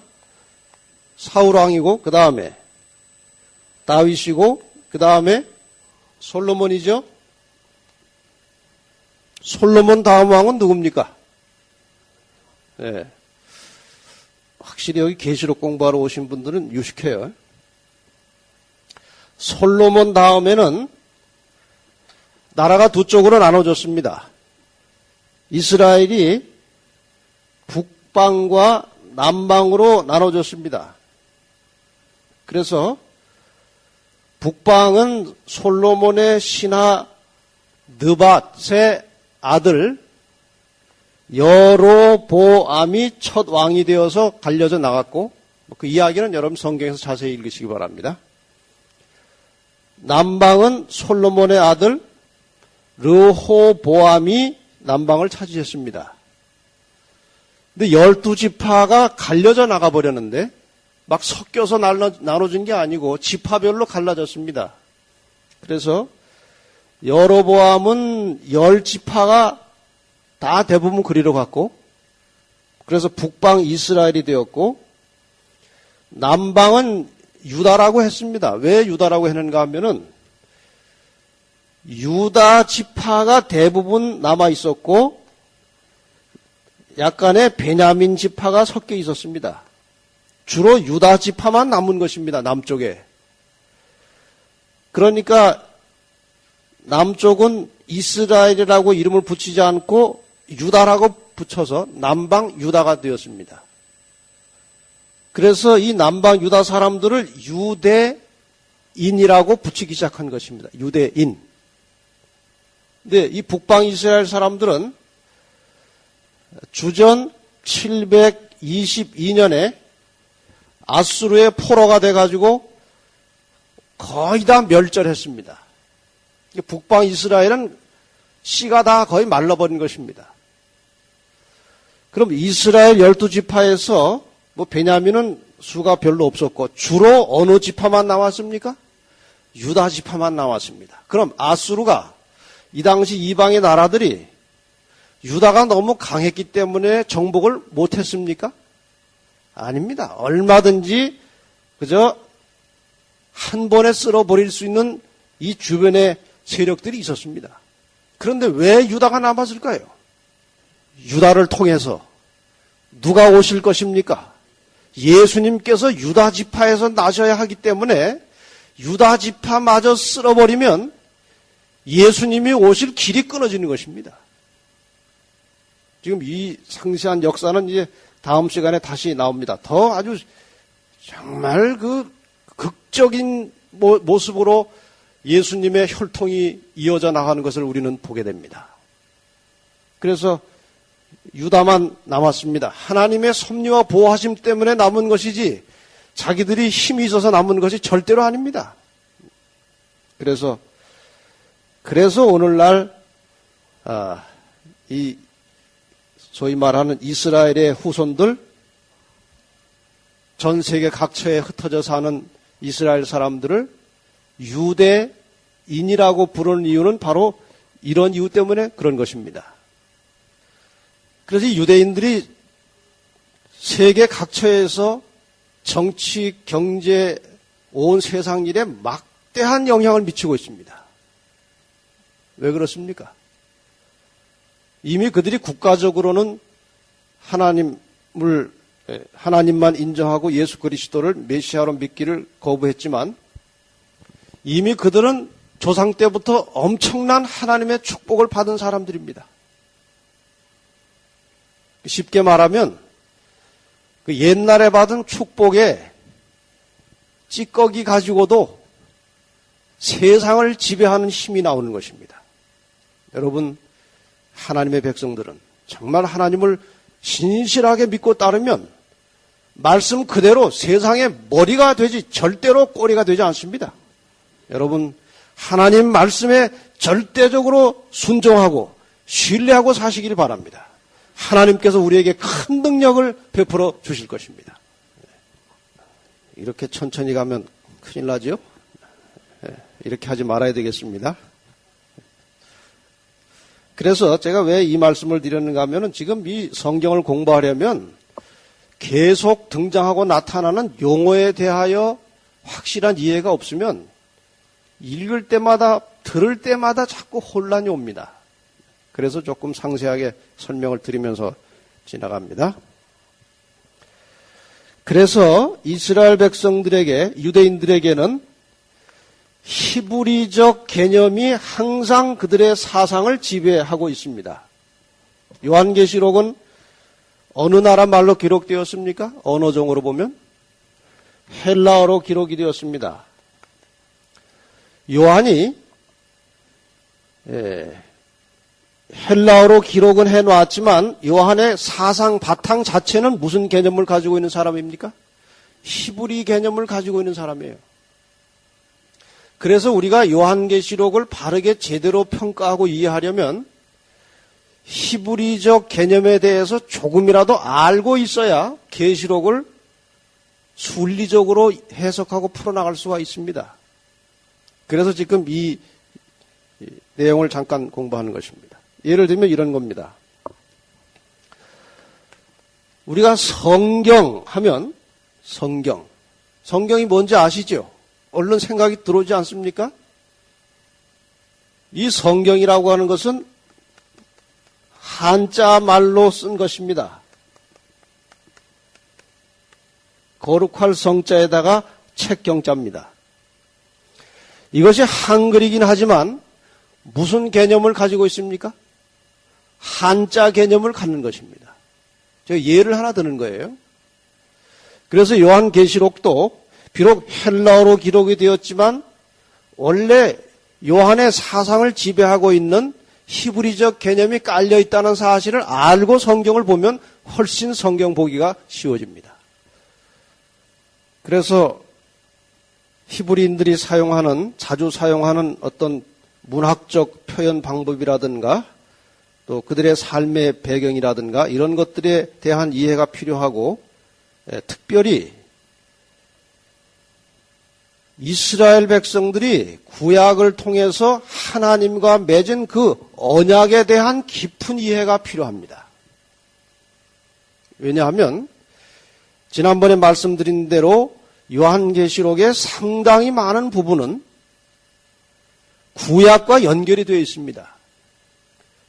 사울 왕이고 그 다음에 다윗이고 그 다음에 솔로몬이죠. 솔로몬 다음 왕은 누굽니까? 네. 확실히 여기 계시록 공부하러 오신 분들은 유식해요. 솔로몬 다음에는 나라가 두 쪽으로 나눠졌습니다. 이스라엘이 북방과 남방으로 나눠졌습니다. 그래서 북방은 솔로몬의 신하 느밧의 아들 여로보암이 첫 왕이 되어서 갈려져 나갔고, 그 이야기는 여러분 성경에서 자세히 읽으시기 바랍니다. 남방은 솔로몬의 아들 르호보암이 남방을 차지했습니다. 근데 12지파가 갈려져 나가버렸는데 막 섞여서 나눠진 게 아니고 지파별로 갈라졌습니다. 그래서 여로보암은 10지파가 다 대부분 그리로 갔고, 그래서 북방 이스라엘이 되었고, 남방은 유다라고 했습니다. 왜 유다라고 했는가 하면은 유다 지파가 대부분 남아 있었고 약간의 베냐민 지파가 섞여 있었습니다. 주로 유다 지파만 남은 것입니다. 남쪽에. 그러니까 남쪽은 이스라엘이라고 이름을 붙이지 않고 유다라고 붙여서 남방 유다가 되었습니다. 그래서 이 남방 유다 사람들을 유대 유대인이라고 붙이기 시작한 것입니다. 유대인. 근데 이 북방 이스라엘 사람들은 주전 722년에 아수르의 포로가 돼가지고 거의 다 멸절했습니다. 북방 이스라엘은 씨가 다 거의 말라버린 것입니다. 그럼 이스라엘 12지파에서 베냐민은 수가 별로 없었고 주로 어느 지파만 나왔습니까? 유다 지파만 나왔습니다. 그럼 아수르가 이 당시 이방의 나라들이 유다가 너무 강했기 때문에 정복을 못했습니까? 아닙니다. 얼마든지 그저 한 번에 쓸어버릴 수 있는 이 주변의 세력들이 있었습니다. 그런데 왜 유다가 남았을까요? 유다를 통해서 누가 오실 것입니까? 예수님께서 유다 지파에서 나셔야 하기 때문에 유다 지파마저 쓸어버리면 예수님이 오실 길이 끊어지는 것입니다. 지금 이 상세한 역사는 이제 다음 시간에 다시 나옵니다. 더 아주 정말 그 극적인 모습으로 예수님의 혈통이 이어져 나가는 것을 우리는 보게 됩니다. 그래서 유다만 남았습니다. 하나님의 섭리와 보호하심 때문에 남은 것이지 자기들이 힘이 있어서 남은 것이 절대로 아닙니다. 그래서 오늘날 이 소위 말하는 이스라엘의 후손들, 전 세계 각처에 흩어져 사는 이스라엘 사람들을 유대인이라고 부르는 이유는 바로 이런 이유 때문에 그런 것입니다. 그래서 유대인들이 세계 각처에서 정치, 경제, 온 세상 일에 막대한 영향을 미치고 있습니다. 왜 그렇습니까? 이미 그들이 국가적으로는 하나님만 인정하고 예수 그리스도를 메시아로 믿기를 거부했지만 이미 그들은 조상 때부터 엄청난 하나님의 축복을 받은 사람들입니다. 쉽게 말하면 그 옛날에 받은 축복에 찌꺼기 가지고도 세상을 지배하는 힘이 나오는 것입니다. 여러분, 하나님의 백성들은 정말 하나님을 신실하게 믿고 따르면 말씀 그대로 세상의 머리가 되지 절대로 꼬리가 되지 않습니다. 여러분, 하나님 말씀에 절대적으로 순종하고 신뢰하고 사시길 바랍니다. 하나님께서 우리에게 큰 능력을 베풀어 주실 것입니다. 이렇게 천천히 가면 큰일 나죠? 이렇게 하지 말아야 되겠습니다. 그래서 제가 왜 이 말씀을 드렸는가 하면은 지금 이 성경을 공부하려면 계속 등장하고 나타나는 용어에 대하여 확실한 이해가 없으면 읽을 때마다 들을 때마다 자꾸 혼란이 옵니다. 그래서 조금 상세하게 설명을 드리면서 지나갑니다. 그래서 이스라엘 백성들에게, 유대인들에게는 히브리적 개념이 항상 그들의 사상을 지배하고 있습니다. 요한계시록은 어느 나라 말로 기록되었습니까? 언어종으로 보면 헬라어로 기록이 되었습니다. 요한이 헬라어로 기록은 해놓았지만 요한의 사상 바탕 자체는 무슨 개념을 가지고 있는 사람입니까? 히브리 개념을 가지고 있는 사람이에요. 그래서 우리가 요한계시록을 바르게 제대로 평가하고 이해하려면 히브리적 개념에 대해서 조금이라도 알고 있어야 계시록을 순리적으로 해석하고 풀어나갈 수가 있습니다. 그래서 지금 이 내용을 잠깐 공부하는 것입니다. 예를 들면 이런 겁니다. 우리가 성경 하면 성경이 뭔지 아시죠? 얼른 생각이 들어오지 않습니까? 이 성경이라고 하는 것은 한자 말로 쓴 것입니다. 거룩할 성자에다가 책경자입니다. 이것이 한글이긴 하지만 무슨 개념을 가지고 있습니까? 한자 개념을 갖는 것입니다. 제가 예를 하나 드는 거예요. 그래서 요한계시록도 비록 헬라어로 기록이 되었지만 원래 요한의 사상을 지배하고 있는 히브리적 개념이 깔려 있다는 사실을 알고 성경을 보면 훨씬 성경 보기가 쉬워집니다. 그래서 히브리인들이 자주 사용하는 어떤 문학적 표현 방법이라든가 또 그들의 삶의 배경이라든가 이런 것들에 대한 이해가 필요하고, 특별히 이스라엘 백성들이 구약을 통해서 하나님과 맺은 그 언약에 대한 깊은 이해가 필요합니다. 왜냐하면 지난번에 말씀드린 대로 요한계시록의 상당히 많은 부분은 구약과 연결이 되어 있습니다.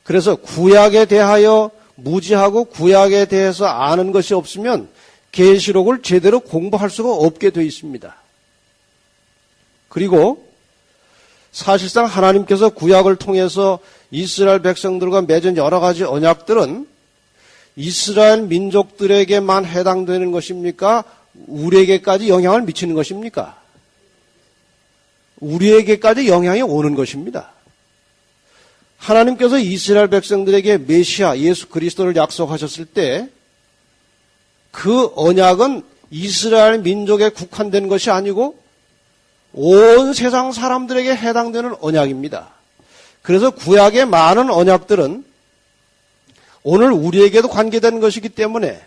그래서 구약에 대하여 무지하고 구약에 대해서 아는 것이 없으면 계시록을 제대로 공부할 수가 없게 되어 있습니다. 그리고 사실상 하나님께서 구약을 통해서 이스라엘 백성들과 맺은 여러 가지 언약들은 이스라엘 민족들에게만 해당되는 것입니까? 우리에게까지 영향을 미치는 것입니까? 우리에게까지 영향이 오는 것입니다. 하나님께서 이스라엘 백성들에게 메시아 예수 그리스도를 약속하셨을 때 그 언약은 이스라엘 민족에 국한된 것이 아니고 온 세상 사람들에게 해당되는 언약입니다. 그래서 구약의 많은 언약들은 오늘 우리에게도 관계되는 것이기 때문에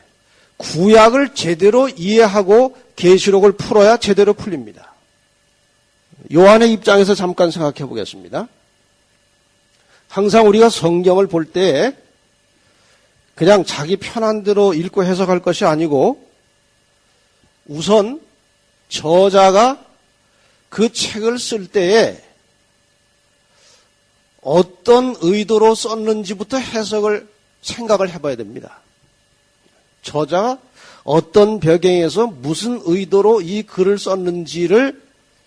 구약을 제대로 이해하고 계시록을 풀어야 제대로 풀립니다. 요한의 입장에서 잠깐 생각해 보겠습니다. 항상 우리가 성경을 볼 때 그냥 자기 편한 대로 읽고 해석할 것이 아니고 우선 저자가 그 책을 쓸 때에 어떤 의도로 썼는지부터 생각을 해봐야 됩니다. 저자가 어떤 배경에서 무슨 의도로 이 글을 썼는지를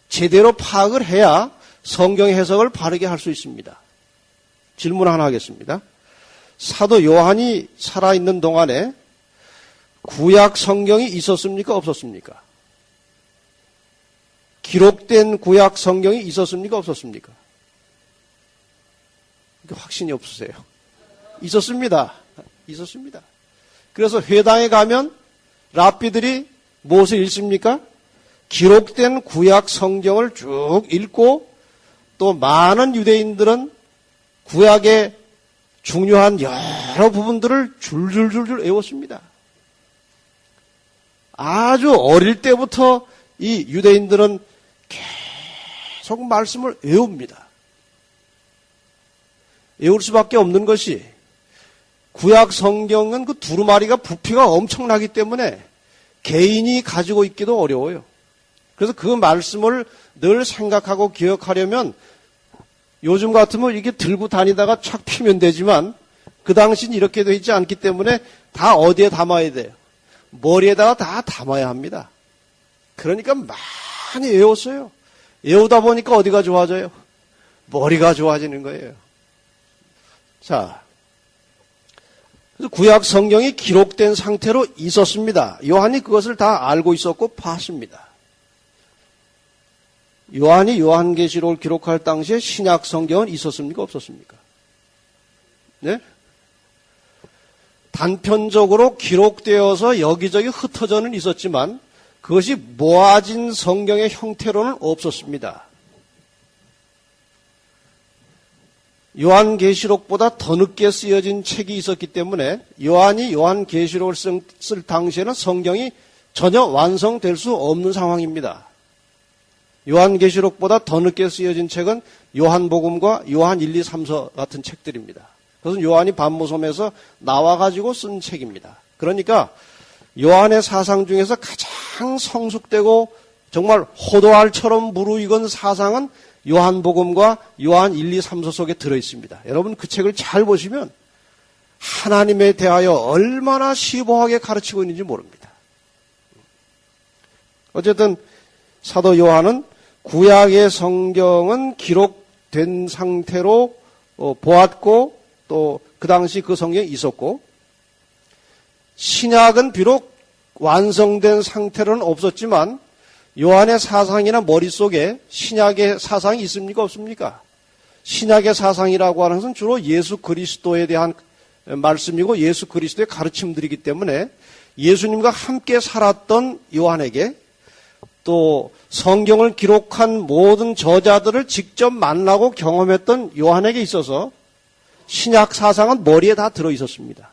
제대로 파악을 해야 성경 해석을 바르게 할 수 있습니다. 질문 하나 하겠습니다. 사도 요한이 살아있는 동안에 구약 성경이 있었습니까? 없었습니까? 기록된 구약 성경이 있었습니까? 없었습니까? 확신이 없으세요. 있었습니다. 있었습니다. 그래서 회당에 가면 랍비들이 무엇을 읽습니까? 기록된 구약 성경을 쭉 읽고 또 많은 유대인들은 구약의 중요한 여러 부분들을 줄줄줄줄 외웠습니다. 아주 어릴 때부터 이 유대인들은 계속 말씀을 외웁니다. 외울 수밖에 없는 것이 구약 성경은 그 두루마리가 부피가 엄청나기 때문에 개인이 가지고 있기도 어려워요. 그래서 그 말씀을 늘 생각하고 기억하려면 요즘 같으면 이게 들고 다니다가 착 피면 되지만 그 당시는 이렇게 되어 있지 않기 때문에 다 어디에 담아야 돼요? 머리에다가 다 담아야 합니다. 그러니까 많이 외웠어요. 외우다 보니까 어디가 좋아져요? 머리가 좋아지는 거예요. 자, 그래서 구약 성경이 기록된 상태로 있었습니다. 요한이 그것을 다 알고 있었고 봤습니다. 요한이 요한계시록을 기록할 당시에 신약 성경은 있었습니까? 없었습니까? 네? 단편적으로 기록되어서 여기저기 흩어져는 있었지만 그것이 모아진 성경의 형태로는 없었습니다. 요한계시록보다 더 늦게 쓰여진 책이 있었기 때문에 요한이 요한계시록을 쓸 당시에는 성경이 전혀 완성될 수 없는 상황입니다. 요한계시록보다 더 늦게 쓰여진 책은 요한복음과 요한 1, 2, 3서 같은 책들입니다. 그것은 요한이 반모섬에서 나와가지고 쓴 책입니다. 그러니까 요한의 사상 중에서 가장 성숙되고 정말 호도알처럼 무르익은 사상은 요한복음과 요한 1, 2, 3서 속에 들어있습니다. 여러분 그 책을 잘 보시면 하나님에 대하여 얼마나 시보하게 가르치고 있는지 모릅니다. 어쨌든 사도 요한은 구약의 성경은 기록된 상태로 보았고 또 그 당시 그 성경이 있었고 신약은 비록 완성된 상태로는 없었지만 요한의 사상이나 머릿속에 신약의 사상이 있습니까? 없습니까? 신약의 사상이라고 하는 것은 주로 예수 그리스도에 대한 말씀이고 예수 그리스도의 가르침들이기 때문에 예수님과 함께 살았던 요한에게 또 성경을 기록한 모든 저자들을 직접 만나고 경험했던 요한에게 있어서 신약 사상은 머리에 다 들어 있었습니다.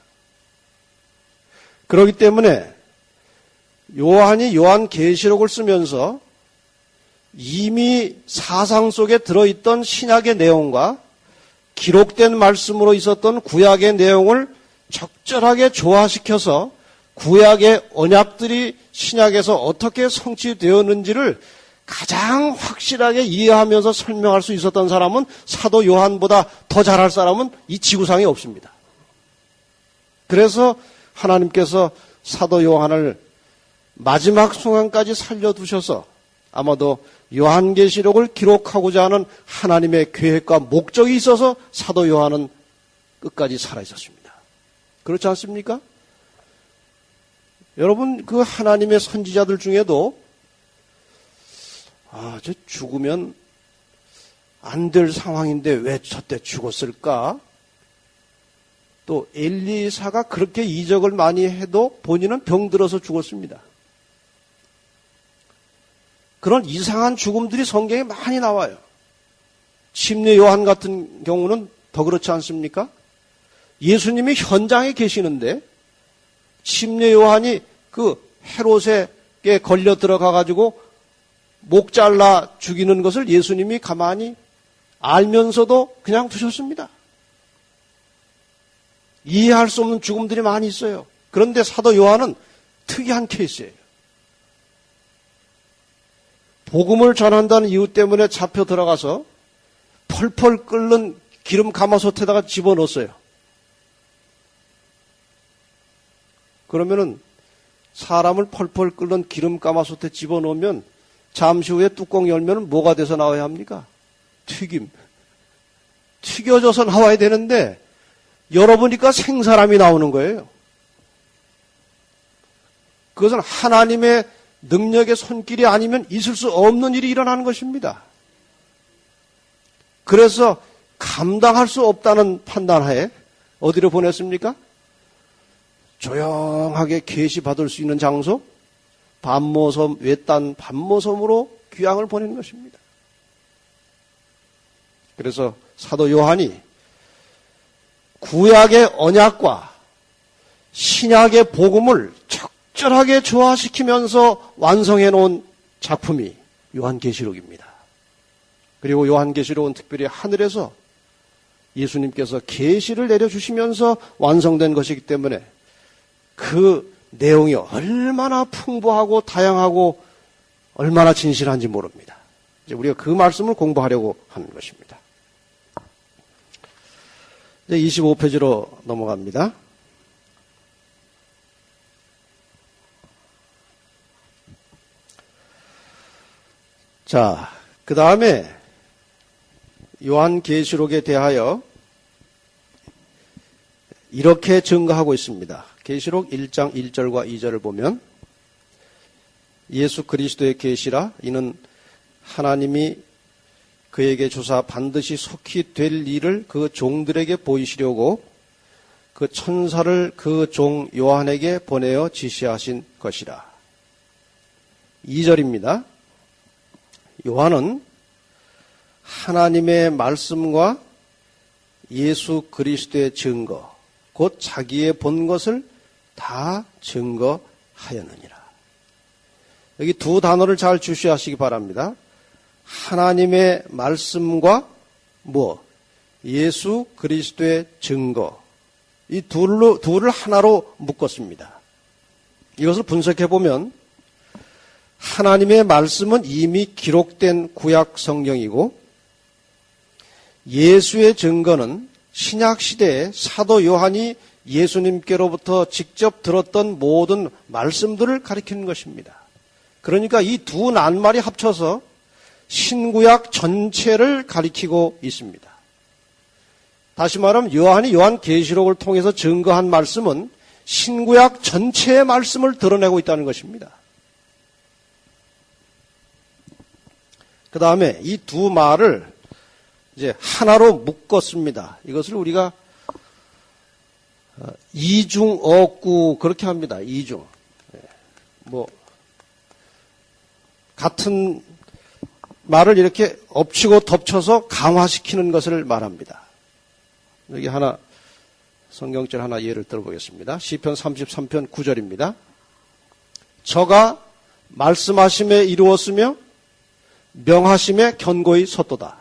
그렇기 때문에 요한이 요한계시록을 쓰면서 이미 사상 속에 들어있던 신약의 내용과 기록된 말씀으로 있었던 구약의 내용을 적절하게 조화시켜서 구약의 언약들이 신약에서 어떻게 성취되었는지를 가장 확실하게 이해하면서 설명할 수 있었던 사람은 사도 요한보다 더 잘할 사람은 이 지구상에 없습니다. 그래서 하나님께서 사도 요한을 마지막 순간까지 살려두셔서 아마도 요한계시록을 기록하고자 하는 하나님의 계획과 목적이 있어서 사도 요한은 끝까지 살아있었습니다. 그렇지 않습니까? 여러분, 그 하나님의 선지자들 중에도 저 죽으면 안 될 상황인데 왜 저때 죽었을까? 또 엘리사가 그렇게 이적을 많이 해도 본인은 병들어서 죽었습니다. 그런 이상한 죽음들이 성경에 많이 나와요. 침례 요한 같은 경우는 더 그렇지 않습니까? 예수님이 현장에 계시는데 침례 요한이 그 헤롯에게 걸려 들어가 가지고 목 잘라 죽이는 것을 예수님이 가만히 알면서도 그냥 두셨습니다. 이해할 수 없는 죽음들이 많이 있어요. 그런데 사도 요한은 특이한 케이스예요. 복음을 전한다는 이유 때문에 잡혀 들어가서 펄펄 끓는 기름 가마솥에다가 집어넣었어요. 그러면은 사람을 펄펄 끓는 기름 가마솥에 집어넣으면 잠시 후에 뚜껑 열면 뭐가 돼서 나와야 합니까? 튀김. 튀겨져서 나와야 되는데 열어보니까 생사람이 나오는 거예요. 그것은 하나님의 능력의 손길이 아니면 있을 수 없는 일이 일어나는 것입니다. 그래서 감당할 수 없다는 판단하에 어디로 보냈습니까? 조용하게 계시받을 수 있는 장소, 반모섬, 외딴 반모섬으로 귀향을 보내는 것입니다. 그래서 사도 요한이 구약의 언약과 신약의 복음을 적절하게 조화시키면서 완성해 놓은 작품이 요한계시록입니다. 그리고 요한계시록은 특별히 하늘에서 예수님께서 계시를 내려주시면서 완성된 것이기 때문에 그 내용이 얼마나 풍부하고 다양하고 얼마나 진실한지 모릅니다. 이제 우리가 그 말씀을 공부하려고 하는 것입니다. 이제 25페이지로 넘어갑니다. 자, 그 다음에 요한계시록에 대하여 이렇게 증거하고 있습니다. 계시록 1장 1절과 2절을 보면 예수 그리스도의 계시라 이는 하나님이 그에게 주사 반드시 속히 될 일을 그 종들에게 보이시려고 그 천사를 그 종 요한에게 보내어 지시하신 것이라. 2절입니다. 요한은 하나님의 말씀과 예수 그리스도의 증거, 곧 자기의 본 것을 다 증거하였느니라. 여기 두 단어를 잘 주시하시기 바랍니다. 하나님의 말씀과 예수 그리스도의 증거, 이 둘을 하나로 묶었습니다. 이것을 분석해 보면 하나님의 말씀은 이미 기록된 구약 성경이고 예수의 증거는 신약 시대에 사도 요한이 예수님께로부터 직접 들었던 모든 말씀들을 가리키는 것입니다. 그러니까 이 두 낱말이 합쳐서 신구약 전체를 가리키고 있습니다. 다시 말하면 요한이 요한계시록을 통해서 증거한 말씀은 신구약 전체의 말씀을 드러내고 있다는 것입니다. 그 다음에 이 두 말을 이제 하나로 묶었습니다. 이것을 우리가 이중어구 그렇게 합니다. 이중. 뭐 같은 말을 이렇게 엎치고 덮쳐서 강화시키는 것을 말합니다. 여기 하나 성경절 하나 예를 들어보겠습니다. 시편 33편 9절입니다. 저가 말씀하심에 이루었으며 명하심에 견고히 섰도다.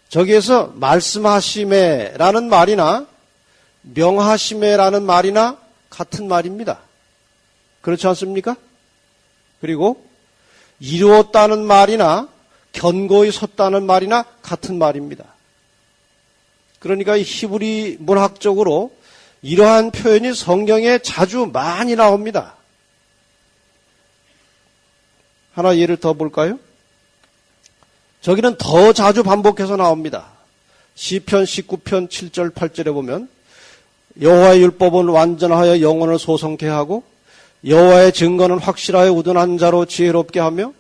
저기에서 말씀하심에라는 말이나 명하심에라는 말이나 같은 말입니다. 그렇지 않습니까? 그리고 이루었다는 말이나 견고히 섰다는 말이나 같은 말입니다. 그러니까 이 히브리 문학적으로 이러한 표현이 성경에 자주 많이 나옵니다. 하나 예를 더 볼까요? 저기는 더 자주 반복해서 나옵니다. 시편 19편 7절 8절에 보면 여호와의 율법은 완전하여 영혼을 소성케 하고 여호와의 증거는 확실하여 우둔한 자로 지혜롭게 하며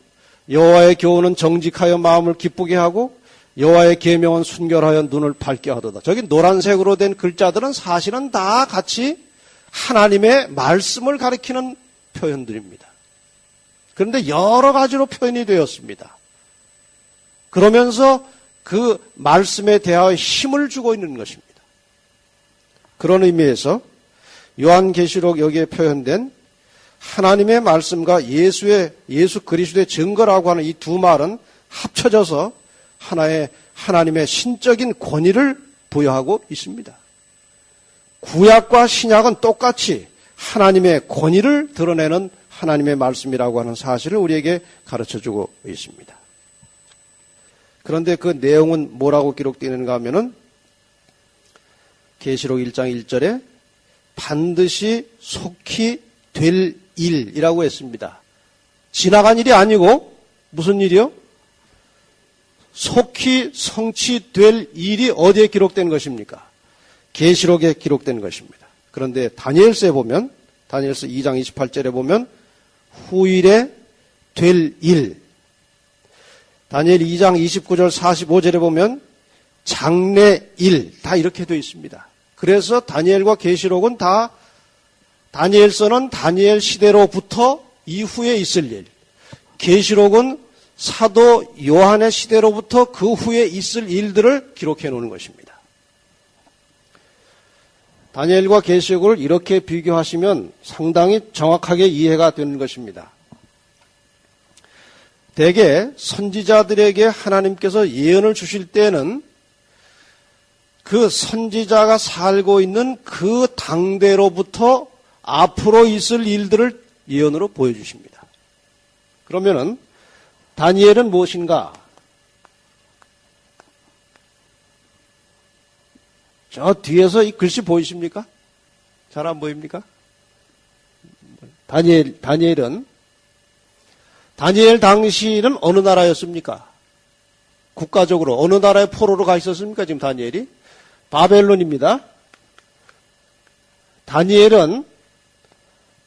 여호와의 교훈은 정직하여 마음을 기쁘게 하고 여호와의 계명은 순결하여 눈을 밝게 하도다. 저기 노란색으로 된 글자들은 사실은 다 같이 하나님의 말씀을 가리키는 표현들입니다. 그런데 여러 가지로 표현이 되었습니다. 그러면서 그 말씀에 대하여 힘을 주고 있는 것입니다. 그런 의미에서 요한계시록 여기에 표현된 하나님의 말씀과 예수 그리스도의 증거라고 하는 이 두 말은 합쳐져서 하나의 하나님의 신적인 권위를 부여하고 있습니다. 구약과 신약은 똑같이 하나님의 권위를 드러내는 하나님의 말씀이라고 하는 사실을 우리에게 가르쳐주고 있습니다. 그런데 그 내용은 뭐라고 기록되어 있는가 하면은 계시록 1장 1절에 반드시 속히 될 일이라고 했습니다. 지나간 일이 아니고 무슨 일이요? 속히 성취될 일이 어디에 기록된 것입니까? 계시록에 기록된 것입니다. 그런데 다니엘서에 보면 다니엘서 2장 28절에 보면 후일에 될 일, 다니엘 2장 29절 45절에 보면 장래일 다 이렇게 되어 있습니다. 그래서 다니엘과 계시록은 다 다니엘서는 다니엘 시대로부터 이후에 있을 일, 계시록은 사도 요한의 시대로부터 그 후에 있을 일들을 기록해 놓은 것입니다. 다니엘과 계시록을 이렇게 비교하시면 상당히 정확하게 이해가 되는 것입니다. 대개 선지자들에게 하나님께서 예언을 주실 때는 그 선지자가 살고 있는 그 당대로부터 앞으로 있을 일들을 예언으로 보여주십니다. 그러면은 다니엘은 무엇인가? 저 뒤에서 이 글씨 보이십니까? 잘 안 보입니까? 다니엘 당시는 어느 나라였습니까? 국가적으로 어느 나라의 포로로 가 있었습니까? 지금 다니엘이? 바벨론입니다. 다니엘은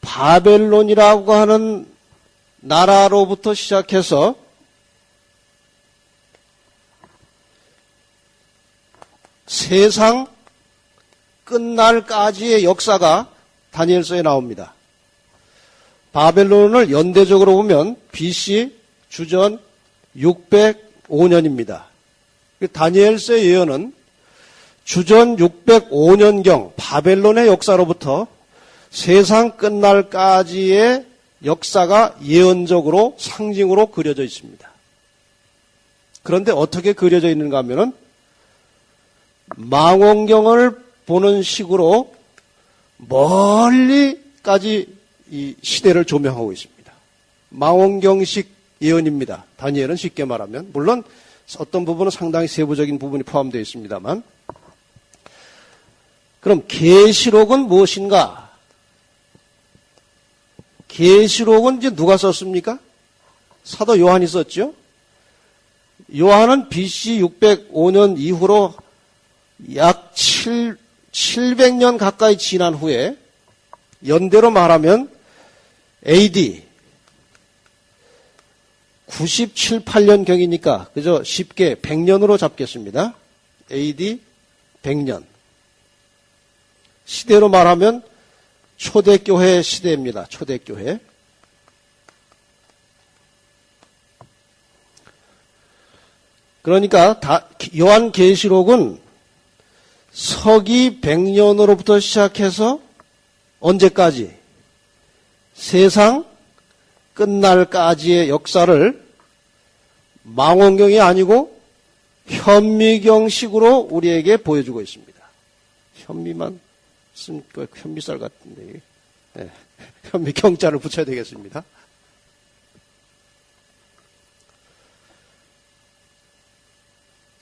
바벨론이라고 하는 나라로부터 시작해서 세상 끝날까지의 역사가 다니엘서에 나옵니다. 바벨론을 연대적으로 보면 BC 주전 605년입니다. 다니엘서의 예언은 주전 605년경 바벨론의 역사로부터 세상 끝날까지의 역사가 예언적으로 상징으로 그려져 있습니다. 그런데 어떻게 그려져 있는가 하면은 망원경을 보는 식으로 멀리까지 이 시대를 조명하고 있습니다. 망원경식 예언입니다. 다니엘은 쉽게 말하면 물론 어떤 부분은 상당히 세부적인 부분이 포함되어 있습니다만 그럼 계시록은 무엇인가? 계시록은 이제 누가 썼습니까? 사도 요한이 썼죠. 요한은 BC 605년 이후로 약 700년 가까이 지난 후에 연대로 말하면 AD 97, 8년경이니까 그저 쉽게 100년으로 잡겠습니다. AD 100년. 시대로 말하면 초대교회 시대입니다. 초대교회. 그러니까 요한계시록은 서기 100년으로부터 시작해서 언제까지? 세상 끝날까지의 역사를 망원경이 아니고 현미경식으로 우리에게 보여주고 있습니다. 현미만 쓰니까 현미쌀 같은데, 네. 현미경자를 붙여야 되겠습니다.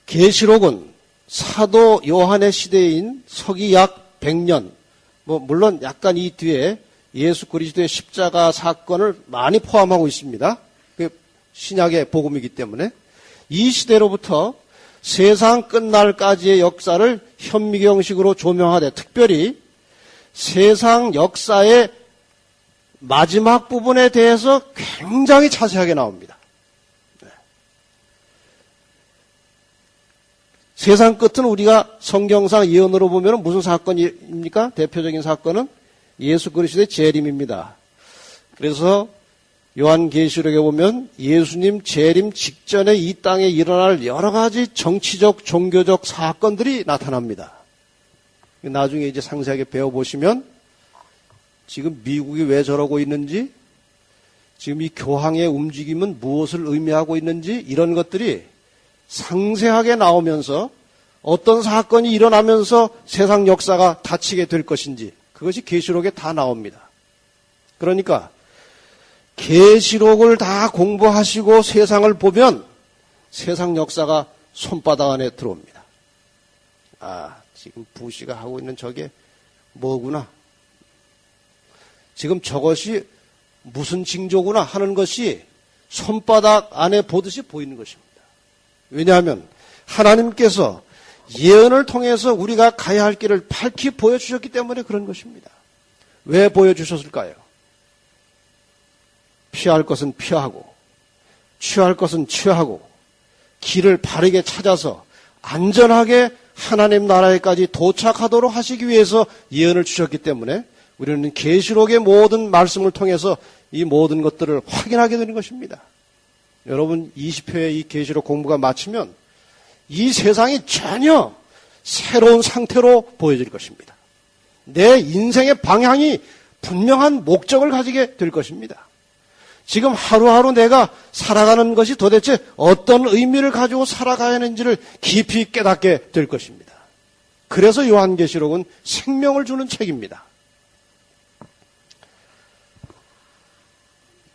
계시록은 사도 요한의 시대인 서기 약 100년, 물론 약간 이 뒤에 예수 그리스도의 십자가 사건을 많이 포함하고 있습니다. 그 신약의 복음이기 때문에 이 시대로부터 세상 끝날까지의 역사를 현미경식으로 조명하되 특별히 세상 역사의 마지막 부분에 대해서 굉장히 자세하게 나옵니다. 세상 끝은 우리가 성경상 예언으로 보면 무슨 사건입니까? 대표적인 사건은 예수 그리스도의 재림입니다. 그래서 요한계시록에 보면 예수님 재림 직전에 이 땅에 일어날 여러 가지 정치적, 종교적 사건들이 나타납니다. 나중에 이제 상세하게 배워보시면 지금 미국이 왜 저러고 있는지, 지금 이 교황의 움직임은 무엇을 의미하고 있는지 이런 것들이 상세하게 나오면서 어떤 사건이 일어나면서 세상 역사가 닫히게 될 것인지 그것이 계시록에 다 나옵니다. 그러니까 계시록을 다 공부하시고 세상을 보면 세상 역사가 손바닥 안에 들어옵니다. 아, 지금 부시가 하고 있는 저게 뭐구나. 지금 저것이 무슨 징조구나 하는 것이 손바닥 안에 보듯이 보이는 것입니다. 왜냐하면 하나님께서 예언을 통해서 우리가 가야 할 길을 밝히 보여주셨기 때문에 그런 것입니다. 왜 보여주셨을까요? 피할 것은 피하고 취할 것은 취하고 길을 바르게 찾아서 안전하게 하나님 나라에까지 도착하도록 하시기 위해서 예언을 주셨기 때문에 우리는 계시록의 모든 말씀을 통해서 이 모든 것들을 확인하게 되는 것입니다. 여러분 20회의 이 계시록 공부가 마치면 이 세상이 전혀 새로운 상태로 보여질 것입니다. 내 인생의 방향이 분명한 목적을 가지게 될 것입니다. 지금 하루하루 내가 살아가는 것이 도대체 어떤 의미를 가지고 살아가야 하는지를 깊이 깨닫게 될 것입니다. 그래서 요한계시록은 생명을 주는 책입니다.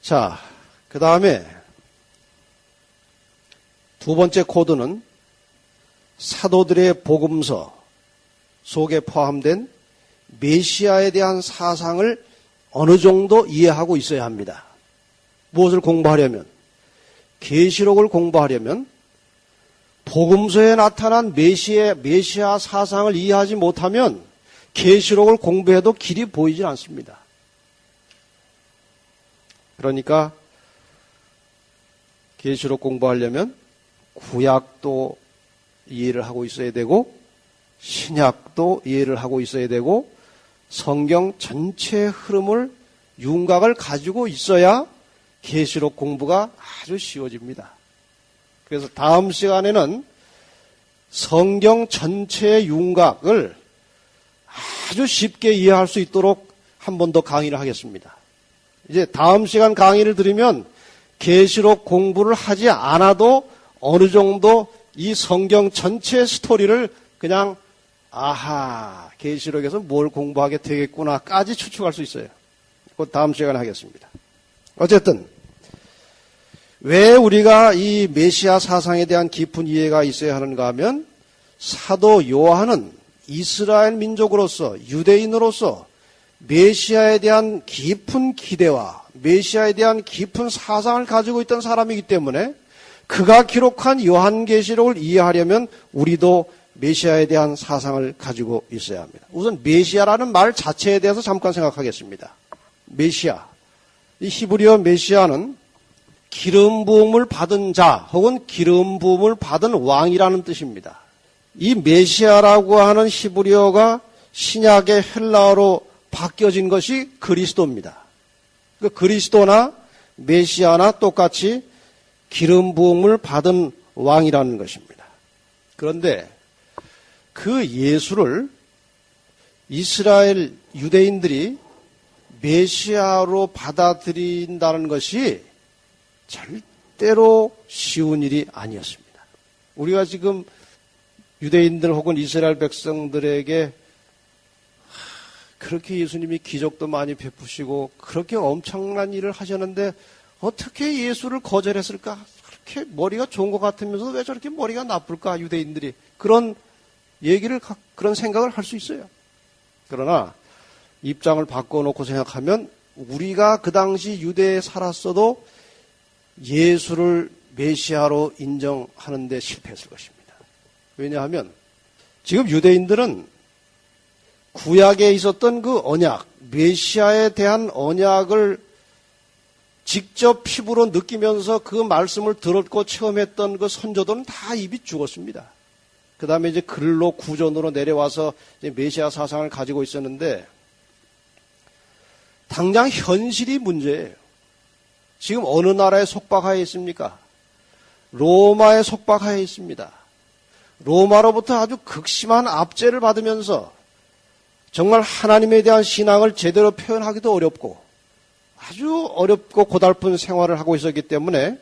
자, 그 다음에 두 번째 코드는 사도들의 복음서 속에 포함된 메시아에 대한 사상을 어느 정도 이해하고 있어야 합니다. 무엇을 공부하려면? 계시록을 공부하려면 복음서에 나타난 메시아 사상을 이해하지 못하면 계시록을 공부해도 길이 보이질 않습니다. 그러니까 계시록 공부하려면 구약도 이해를 하고 있어야 되고 신약도 이해를 하고 있어야 되고 성경 전체의 흐름을 윤곽을 가지고 있어야 계시록 공부가 아주 쉬워집니다. 그래서 다음 시간에는 성경 전체의 윤곽을 아주 쉽게 이해할 수 있도록 한 번 더 강의를 하겠습니다. 이제 다음 시간 강의를 들으면 계시록 공부를 하지 않아도 어느 정도 이 성경 전체 스토리를 그냥 아하, 계시록에서 뭘 공부하게 되겠구나까지 추측할 수 있어요. 곧 다음 시간에 하겠습니다. 어쨌든 왜 우리가 이 메시아 사상에 대한 깊은 이해가 있어야 하는가 하면 사도 요한은 이스라엘 민족으로서 유대인으로서 메시아에 대한 깊은 기대와 메시아에 대한 깊은 사상을 가지고 있던 사람이기 때문에 그가 기록한 요한계시록을 이해하려면 우리도 메시아에 대한 사상을 가지고 있어야 합니다. 우선 메시아라는 말 자체에 대해서 잠깐 생각하겠습니다. 메시아. 이 히브리어 메시아는 기름 부음을 받은 자 혹은 기름 부음을 받은 왕이라는 뜻입니다. 이 메시아라고 하는 히브리어가 신약의 헬라어로 바뀌어진 것이 그리스도입니다. 그 그리스도나 메시아나 똑같이 기름 부음을 받은 왕이라는 것입니다. 그런데 그 예수를 이스라엘 유대인들이 메시아로 받아들인다는 것이 절대로 쉬운 일이 아니었습니다. 우리가 지금 유대인들 혹은 이스라엘 백성들에게 그렇게 예수님이 기적도 많이 베푸시고 그렇게 엄청난 일을 하셨는데 어떻게 예수를 거절했을까? 그렇게 머리가 좋은 것 같으면서 왜 저렇게 머리가 나쁠까? 유대인들이 그런 얘기를, 그런 생각을 할 수 있어요. 그러나 입장을 바꿔놓고 생각하면 우리가 그 당시 유대에 살았어도 예수를 메시아로 인정하는 데 실패했을 것입니다. 왜냐하면 지금 유대인들은 구약에 있었던 그 언약, 메시아에 대한 언약을 직접 피부로 느끼면서 그 말씀을 들었고 체험했던 그 선조들은 다 입이 죽었습니다. 그 다음에 이제 글로 구전으로 내려와서 이제 메시아 사상을 가지고 있었는데 당장 현실이 문제예요. 지금 어느 나라에 속박하에 있습니까? 로마에 속박하에 있습니다. 로마로부터 아주 극심한 압제를 받으면서 정말 하나님에 대한 신앙을 제대로 표현하기도 어렵고 아주 어렵고 고달픈 생활을 하고 있었기 때문에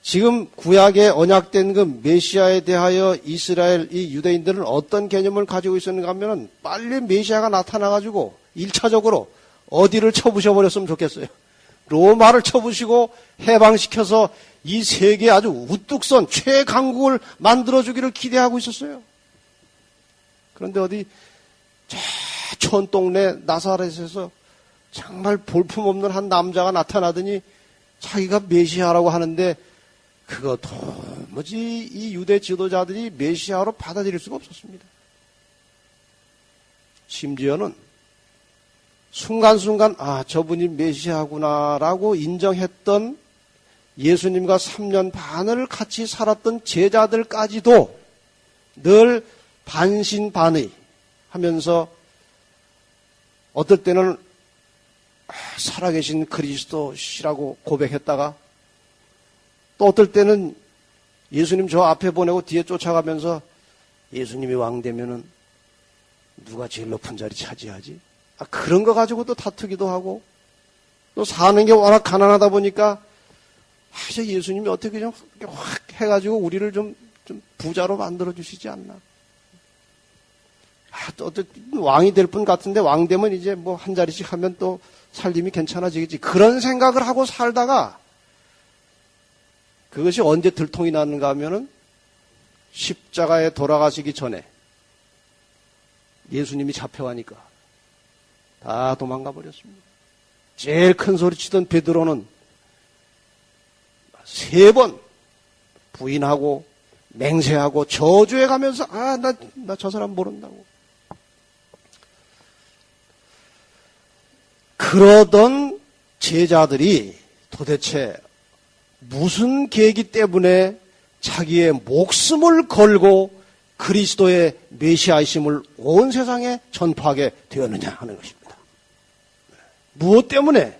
지금 구약에 언약된 그 메시아에 대하여 이스라엘 이 유대인들은 어떤 개념을 가지고 있었는가 하면 빨리 메시아가 나타나가지고 1차적으로 어디를 쳐부셔버렸으면 좋겠어요. 로마를 쳐부시고 해방시켜서 이 세계에 아주 우뚝 선 최강국을 만들어주기를 기대하고 있었어요. 그런데 어디 촌 동네 나사렛에서 정말 볼품없는 한 남자가 나타나더니 자기가 메시아라고 하는데 그거 도무지 이 유대 지도자들이 메시아로 받아들일 수가 없었습니다. 심지어는 순간순간 저분이 메시아구나라고 인정했던 예수님과 3년 반을 같이 살았던 제자들까지도 늘 반신반의 하면서 어떨 때는 살아계신 그리스도시라고 고백했다가 또 어떨 때는 예수님 저 앞에 보내고 뒤에 쫓아가면서 예수님이 왕 되면은 누가 제일 높은 자리 차지하지? 그런 거 가지고 또 다투기도 하고 또 사는 게 워낙 가난하다 보니까 저 예수님이 어떻게 좀 확 해가지고 우리를 좀 부자로 만들어 주시지 않나? 또 왕이 될 분 같은데 왕 되면 이제 뭐 한 자리씩 하면 또 살림이 괜찮아지겠지. 그런 생각을 하고 살다가 그것이 언제 들통이 났는가 하면은 십자가에 돌아가시기 전에 예수님이 잡혀가니까 다 도망가 버렸습니다. 제일 큰 소리 치던 베드로는 3번 부인하고 맹세하고 저주해 가면서 나 저 사람 모른다고. 그러던 제자들이 도대체 무슨 계기 때문에 자기의 목숨을 걸고 그리스도의 메시아이심을 온 세상에 전파하게 되었느냐 하는 것입니다. 무엇 때문에?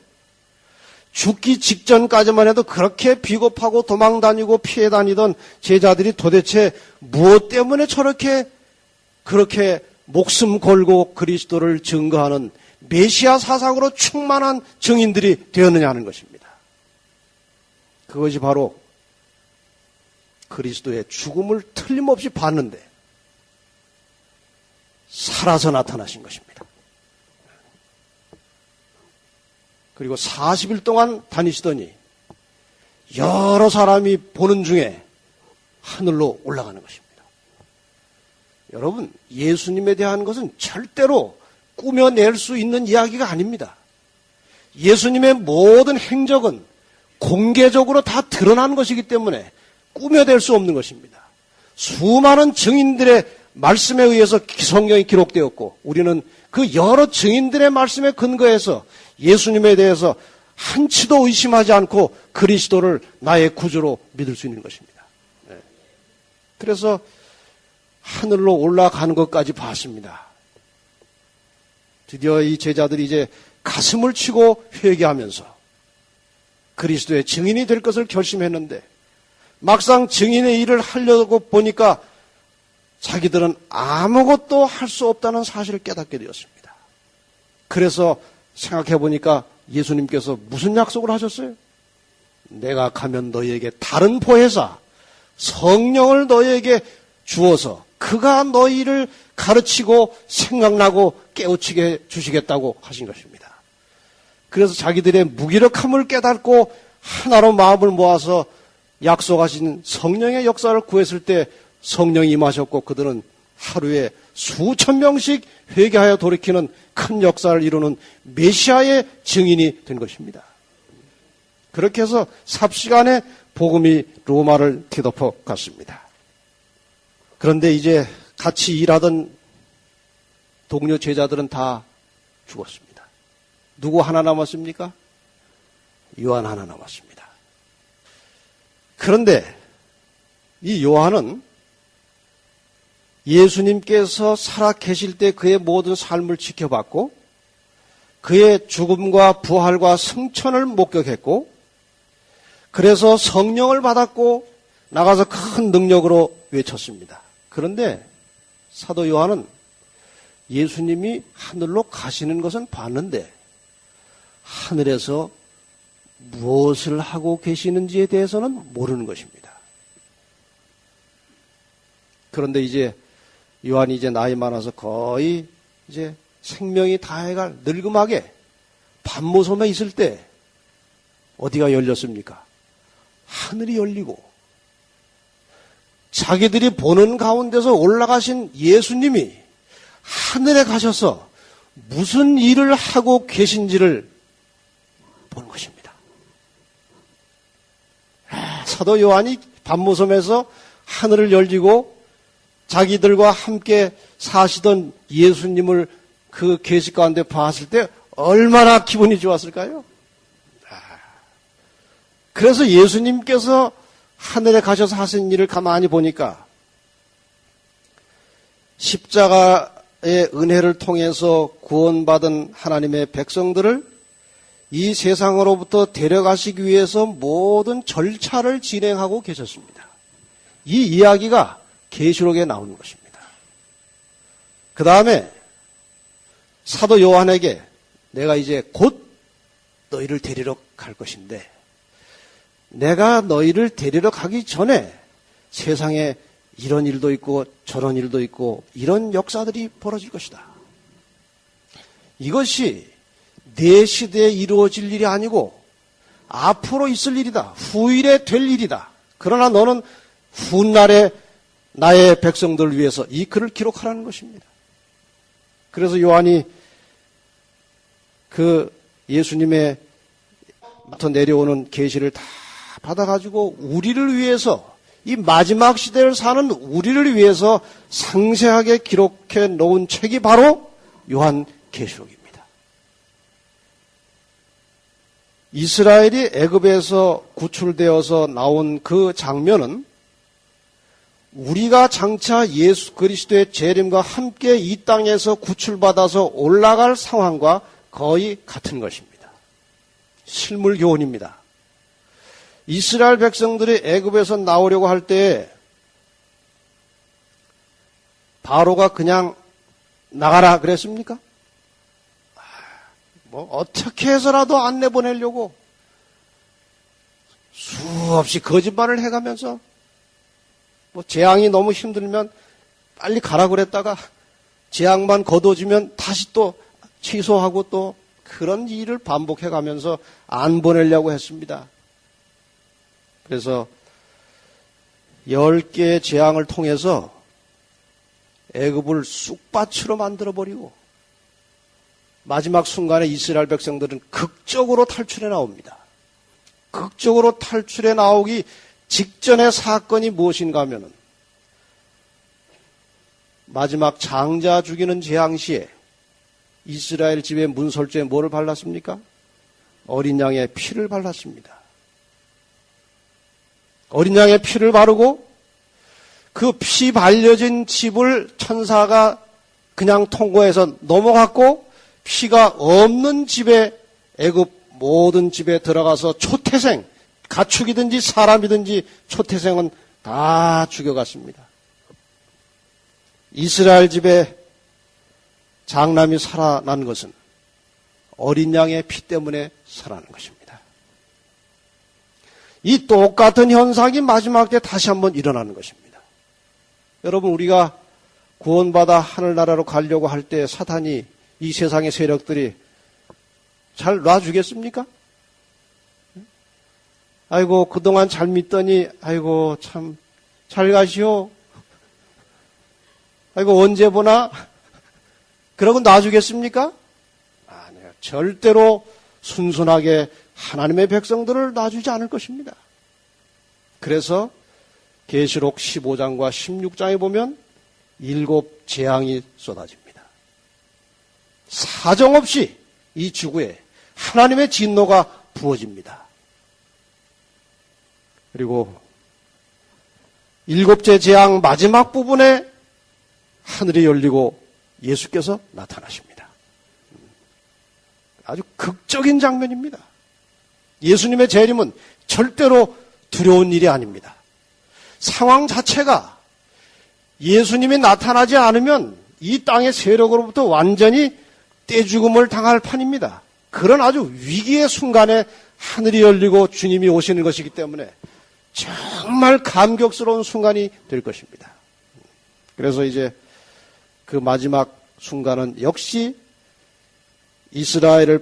죽기 직전까지만 해도 그렇게 비겁하고 도망다니고 피해 다니던 제자들이 도대체 무엇 때문에 그렇게 목숨 걸고 그리스도를 증거하는 메시아 사상으로 충만한 증인들이 되었느냐 하는 것입니다. 그것이 바로 그리스도의 죽음을 틀림없이 봤는데 살아서 나타나신 것입니다. 그리고 40일 동안 다니시더니 여러 사람이 보는 중에 하늘로 올라가는 것입니다. 여러분, 예수님에 대한 것은 절대로 꾸며낼 수 있는 이야기가 아닙니다. 예수님의 모든 행적은 공개적으로 다 드러난 것이기 때문에 꾸며낼 수 없는 것입니다. 수많은 증인들의 말씀에 의해서 성경이 기록되었고 우리는 그 여러 증인들의 말씀에 근거해서 예수님에 대해서 한치도 의심하지 않고 그리스도를 나의 구주로 믿을 수 있는 것입니다. 네. 그래서 하늘로 올라가는 것까지 봤습니다. 드디어 이 제자들이 이제 가슴을 치고 회개하면서 그리스도의 증인이 될 것을 결심했는데 막상 증인의 일을 하려고 보니까 자기들은 아무것도 할 수 없다는 사실을 깨닫게 되었습니다. 그래서 생각해 보니까 예수님께서 무슨 약속을 하셨어요? 내가 가면 너희에게 다른 보혜사, 성령을 너희에게 주어서 그가 너희를 가르치고 생각나고 깨우치게 주시겠다고 하신 것입니다. 그래서 자기들의 무기력함을 깨닫고 하나로 마음을 모아서 약속하신 성령의 역사를 구했을 때 성령이 임하셨고 그들은 하루에 수천 명씩 회개하여 돌이키는 큰 역사를 이루는 메시아의 증인이 된 것입니다. 그렇게 해서 삽시간에 복음이 로마를 뒤덮어 갔습니다. 그런데 이제 같이 일하던 동료 제자들은 다 죽었습니다. 누구 하나 남았습니까? 요한 하나 남았습니다. 그런데 이 요한은 예수님께서 살아 계실 때 그의 모든 삶을 지켜봤고 그의 죽음과 부활과 승천을 목격했고 그래서 성령을 받았고 나가서 큰 능력으로 외쳤습니다. 그런데 사도 요한은 예수님이 하늘로 가시는 것은 봤는데 하늘에서 무엇을 하고 계시는지에 대해서는 모르는 것입니다. 그런데 이제 요한이 이제 나이 많아서 거의 이제 생명이 다해갈 늙음하게 밤모섬에 있을 때 어디가 열렸습니까? 하늘이 열리고 자기들이 보는 가운데서 올라가신 예수님이 하늘에 가셔서 무슨 일을 하고 계신지를 본 것입니다. 사도 요한이 밤모섬에서 하늘을 열리고 자기들과 함께 사시던 예수님을 그 계시 가운데 봤을 때 얼마나 기분이 좋았을까요? 그래서 예수님께서 하늘에 가셔서 하신 일을 가만히 보니까 십자가의 은혜를 통해서 구원받은 하나님의 백성들을 이 세상으로부터 데려가시기 위해서 모든 절차를 진행하고 계셨습니다. 이 이야기가 계시록에 나오는 것입니다. 그 다음에 사도 요한에게 내가 이제 곧 너희를 데리러 갈 것인데 내가 너희를 데리러 가기 전에 세상에 이런 일도 있고 저런 일도 있고 이런 역사들이 벌어질 것이다. 이것이 내 시대에 이루어질 일이 아니고 앞으로 있을 일이다. 후일에 될 일이다. 그러나 너는 훗날에 나의 백성들을 위해서 이 글을 기록하라는 것입니다. 그래서 요한이 그 예수님의 부터 내려오는 계시를 다 받아가지고 우리를 위해서 이 마지막 시대를 사는 우리를 위해서 상세하게 기록해 놓은 책이 바로 요한 계시록입니다. 이스라엘이 애굽에서 구출되어서 나온 그 장면은 우리가 장차 예수 그리스도의 재림과 함께 이 땅에서 구출받아서 올라갈 상황과 거의 같은 것입니다. 실물 교훈입니다. 이스라엘 백성들이 애굽에서 나오려고 할 때 바로가 그냥 나가라 그랬습니까? 뭐 어떻게 해서라도 안 내보내려고 수없이 거짓말을 해가면서 뭐 재앙이 너무 힘들면 빨리 가라 그랬다가 재앙만 거둬지면 다시 또 취소하고 또 그런 일을 반복해가면서 안 보내려고 했습니다. 그래서 10개의 재앙을 통해서 애굽을 쑥밭으로 만들어버리고 마지막 순간에 이스라엘 백성들은 극적으로 탈출해 나옵니다. 극적으로 탈출해 나오기 직전의 사건이 무엇인가 하면은 마지막 장자 죽이는 재앙 시에 이스라엘 집에 문설주에 뭐를 발랐습니까? 어린 양의 피를 발랐습니다. 어린 양의 피를 바르고 그 피 발려진 집을 천사가 그냥 통과해서 넘어갔고 피가 없는 집에 애굽 모든 집에 들어가서 초태생, 가축이든지 사람이든지 초태생은 다 죽여갔습니다. 이스라엘 집에 장남이 살아난 것은 어린 양의 피 때문에 살아난 것입니다. 이 똑같은 현상이 마지막 때 다시 한번 일어나는 것입니다. 여러분, 우리가 구원받아 하늘나라로 가려고 할 때 사탄이, 이 세상의 세력들이 잘 놔주겠습니까? 아이고, 그동안 잘 믿더니, 아이고, 참, 잘 가시오. 아이고, 언제 보나? 그러고 놔주겠습니까? 아니요. 절대로 순순하게 하나님의 백성들을 놔주지 않을 것입니다. 그래서 계시록 15장과 16장에 보면 7 재앙이 쏟아집니다. 사정없이 이 지구에 하나님의 진노가 부어집니다. 그리고 7째 재앙 마지막 부분에 하늘이 열리고 예수께서 나타나십니다. 아주 극적인 장면입니다. 예수님의 재림은 절대로 두려운 일이 아닙니다. 상황 자체가 예수님이 나타나지 않으면 이 땅의 세력으로부터 완전히 떼죽음을 당할 판입니다. 그런 아주 위기의 순간에 하늘이 열리고 주님이 오시는 것이기 때문에 정말 감격스러운 순간이 될 것입니다. 그래서 이제 그 마지막 순간은 역시 이스라엘이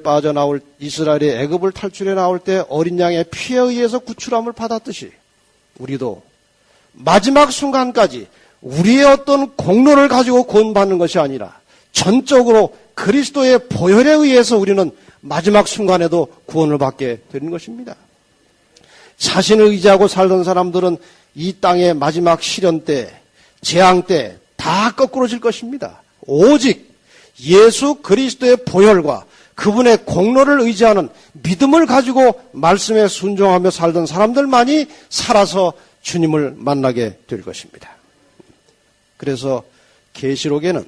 애굽을 탈출해 나올 때 어린 양의 피에 의해서 구출함을 받았듯이 우리도 마지막 순간까지 우리의 어떤 공로를 가지고 구원받는 것이 아니라 전적으로 그리스도의 보혈에 의해서 우리는 마지막 순간에도 구원을 받게 되는 것입니다. 자신을 의지하고 살던 사람들은 이 땅의 마지막 시련 때, 재앙 때 다 거꾸로질 것입니다. 오직 예수 그리스도의 보혈과 그분의 공로를 의지하는 믿음을 가지고 말씀에 순종하며 살던 사람들만이 살아서 주님을 만나게 될 것입니다. 그래서 계시록에는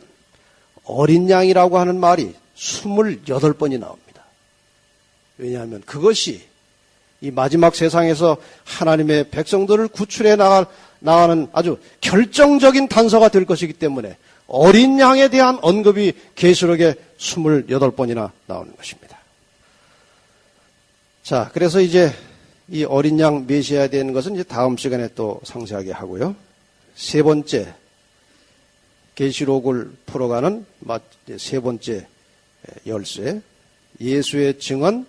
어린 양이라고 하는 말이 28번이 나옵니다. 왜냐하면 그것이 이 마지막 세상에서 하나님의 백성들을 구출해 나가는 아주 결정적인 단서가 될 것이기 때문에 어린 양에 대한 언급이 계시록에 28번이나 나오는 것입니다. 자, 그래서 이제 이 어린 양 메시아에 대한 것은 이제 다음 시간에 또 상세하게 하고요. 세 번째, 계시록을 풀어가는 세 번째 열쇠, 예수의 증언,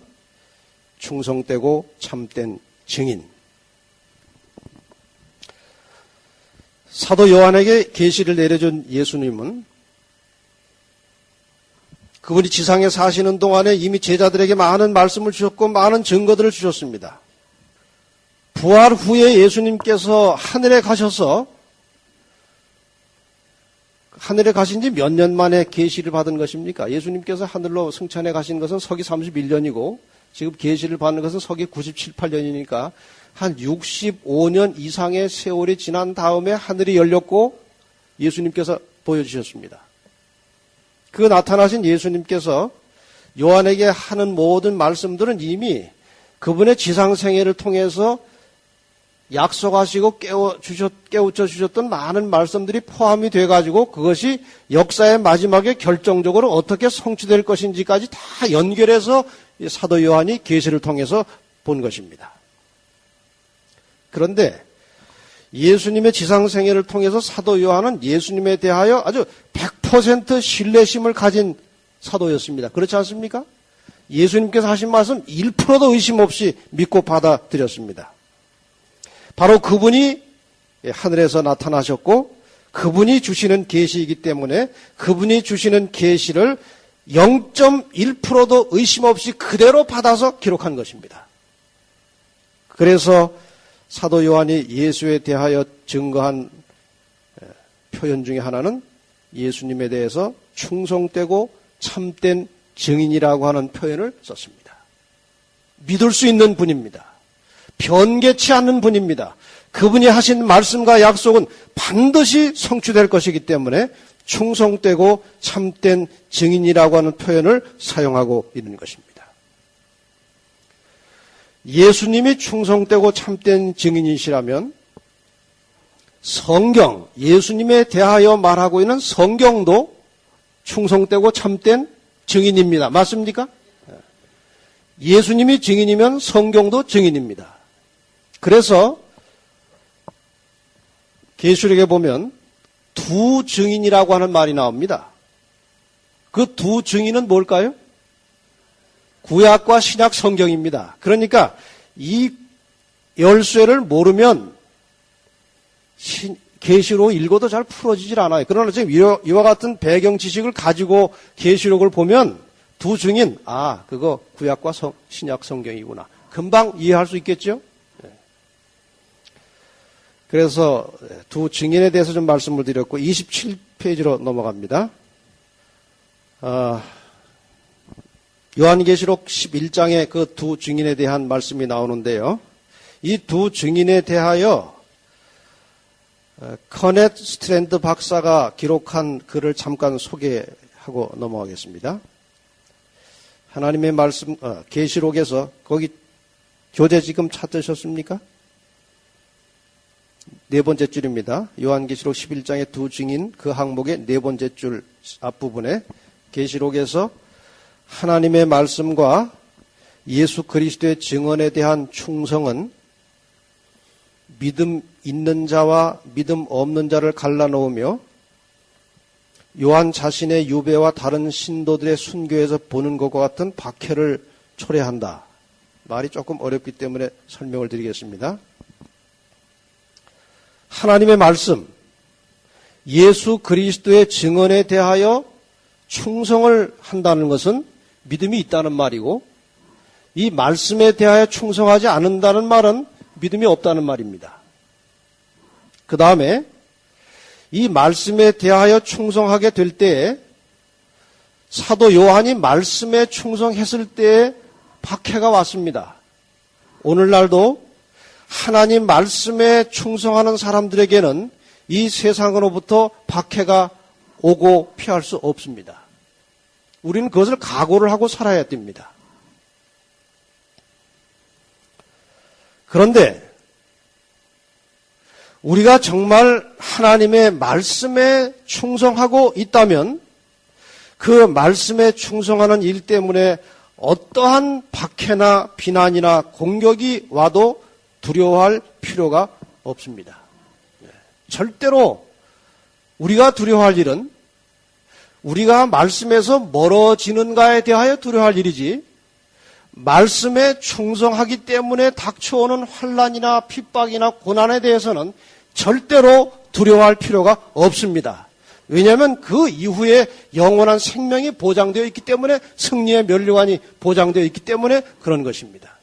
충성되고 참된 증인. 사도 요한에게 계시를 내려준 예수님은 그분이 지상에 사시는 동안에 이미 제자들에게 많은 말씀을 주셨고 많은 증거들을 주셨습니다. 부활 후에 예수님께서 하늘에 가셔서 하늘에 가신 지 몇 년 만에 계시를 받은 것입니까? 예수님께서 하늘로 승천해 가신 것은 서기 31년이고 지금 계시를 받는 것은 서기 97, 8년이니까 한 65년 이상의 세월이 지난 다음에 하늘이 열렸고 예수님께서 보여주셨습니다. 그 나타나신 예수님께서 요한에게 하는 모든 말씀들은 이미 그분의 지상생애를 통해서 약속하시고 깨우쳐 주셨던 많은 말씀들이 포함이 돼가지고 그것이 역사의 마지막에 결정적으로 어떻게 성취될 것인지까지 다 연결해서 사도 요한이 계시를 통해서 본 것입니다. 그런데 예수님의 지상생애를 통해서 사도 요한은 예수님에 대하여 아주 100% 신뢰심을 가진 사도였습니다. 그렇지 않습니까? 예수님께서 하신 말씀 1%도 의심 없이 믿고 받아들였습니다. 바로 그분이 하늘에서 나타나셨고 그분이 주시는 계시이기 때문에 그분이 주시는 계시를 0.1%도 의심 없이 그대로 받아서 기록한 것입니다. 그래서 사도 요한이 예수에 대하여 증거한 표현 중에 하나는 예수님에 대해서 충성되고 참된 증인이라고 하는 표현을 썼습니다. 믿을 수 있는 분입니다. 변개치 않는 분입니다. 그분이 하신 말씀과 약속은 반드시 성취될 것이기 때문에 충성되고 참된 증인이라고 하는 표현을 사용하고 있는 것입니다. 예수님이 충성되고 참된 증인이시라면 성경, 예수님에 대하여 말하고 있는 성경도 충성되고 참된 증인입니다. 맞습니까? 예수님이 증인이면 성경도 증인입니다. 그래서 계시록에 보면 두 증인이라고 하는 말이 나옵니다. 그 두 증인은 뭘까요? 구약과 신약 성경입니다. 그러니까 이 열쇠를 모르면 계시록 읽어도 잘 풀어지질 않아요. 그러나 지금 이와 같은 배경 지식을 가지고 계시록을 보면 두 증인, 그거 구약과 신약 성경이구나. 금방 이해할 수 있겠죠? 그래서 두 증인에 대해서 좀 말씀을 드렸고 27페이지로 넘어갑니다. 요한계시록 11장에 그 두 증인에 대한 말씀이 나오는데요. 이 두 증인에 대하여 커넷 스트랜드 박사가 기록한 글을 잠깐 소개하고 넘어가겠습니다. 하나님의 말씀, 계시록에서 거기 교재 지금 찾으셨습니까? 네 번째 줄입니다. 요한계시록 11장의 두 증인 그 항목의 네 번째 줄 앞부분에 계시록에서 하나님의 말씀과 예수 그리스도의 증언에 대한 충성은 믿음 있는 자와 믿음 없는 자를 갈라놓으며 요한 자신의 유배와 다른 신도들의 순교에서 보는 것과 같은 박해를 초래한다. 말이 조금 어렵기 때문에 설명을 드리겠습니다. 하나님의 말씀, 예수 그리스도의 증언에 대하여 충성을 한다는 것은 믿음이 있다는 말이고, 이 말씀에 대하여 충성하지 않는다는 말은 믿음이 없다는 말입니다. 그 다음에 이 말씀에 대하여 충성하게 될 때에 사도 요한이 말씀에 충성했을 때에 박해가 왔습니다. 오늘날도 하나님 말씀에 충성하는 사람들에게는 이 세상으로부터 박해가 오고 피할 수 없습니다. 우리는 그것을 각오를 하고 살아야 됩니다. 그런데 우리가 정말 하나님의 말씀에 충성하고 있다면 그 말씀에 충성하는 일 때문에 어떠한 박해나 비난이나 공격이 와도 두려워할 필요가 없습니다. 절대로 우리가 두려워할 일은 우리가 말씀에서 멀어지는가에 대하여 두려워할 일이지, 말씀에 충성하기 때문에 닥쳐오는 환난이나 핍박이나 고난에 대해서는 절대로 두려워할 필요가 없습니다. 왜냐하면 그 이후에 영원한 생명이 보장되어 있기 때문에, 승리의 면류관이 보장되어 있기 때문에 그런 것입니다.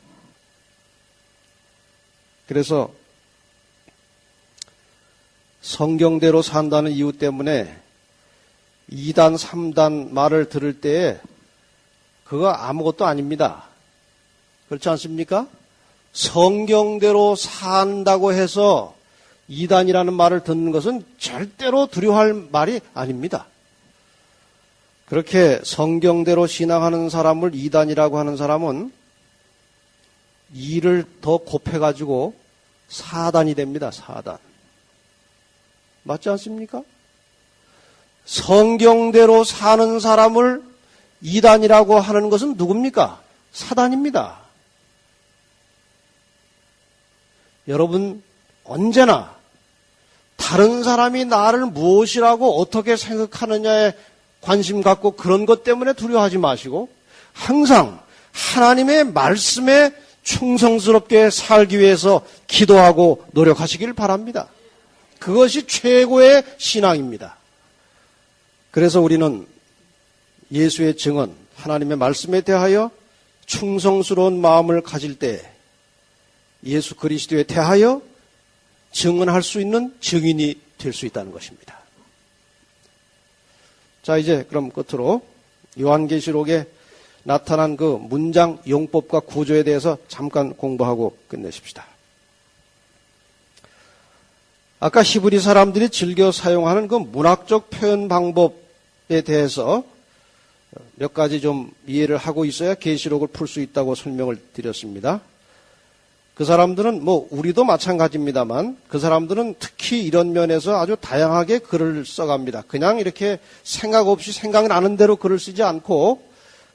그래서 성경대로 산다는 이유 때문에 2단, 3단 말을 들을 때에 그거 아무것도 아닙니다. 그렇지 않습니까? 성경대로 산다고 해서 2단이라는 말을 듣는 것은 절대로 두려워할 말이 아닙니다. 그렇게 성경대로 신앙하는 사람을 2단이라고 하는 사람은 2를 더 곱해가지고 4단이 됩니다. 4단. 맞지 않습니까? 성경대로 사는 사람을 2단이라고 하는 것은 누굽니까? 사단입니다. 여러분, 언제나 다른 사람이 나를 무엇이라고 어떻게 생각하느냐에 관심 갖고 그런 것 때문에 두려워하지 마시고 항상 하나님의 말씀에 충성스럽게 살기 위해서 기도하고 노력하시길 바랍니다. 그것이 최고의 신앙입니다. 그래서 우리는 예수의 증언, 하나님의 말씀에 대하여 충성스러운 마음을 가질 때 예수 그리스도에 대하여 증언할 수 있는 증인이 될 수 있다는 것입니다. 자, 이제 그럼 끝으로 요한계시록의 나타난 그 문장 용법과 구조에 대해서 잠깐 공부하고 끝내십시다. 아까 히브리 사람들이 즐겨 사용하는 그 문학적 표현 방법에 대해서 몇 가지 좀 이해를 하고 있어야 계시록을 풀 수 있다고 설명을 드렸습니다. 그 사람들은 우리도 마찬가지입니다만 그 사람들은 특히 이런 면에서 아주 다양하게 글을 써갑니다. 그냥 이렇게 생각 없이 생각나는 대로 글을 쓰지 않고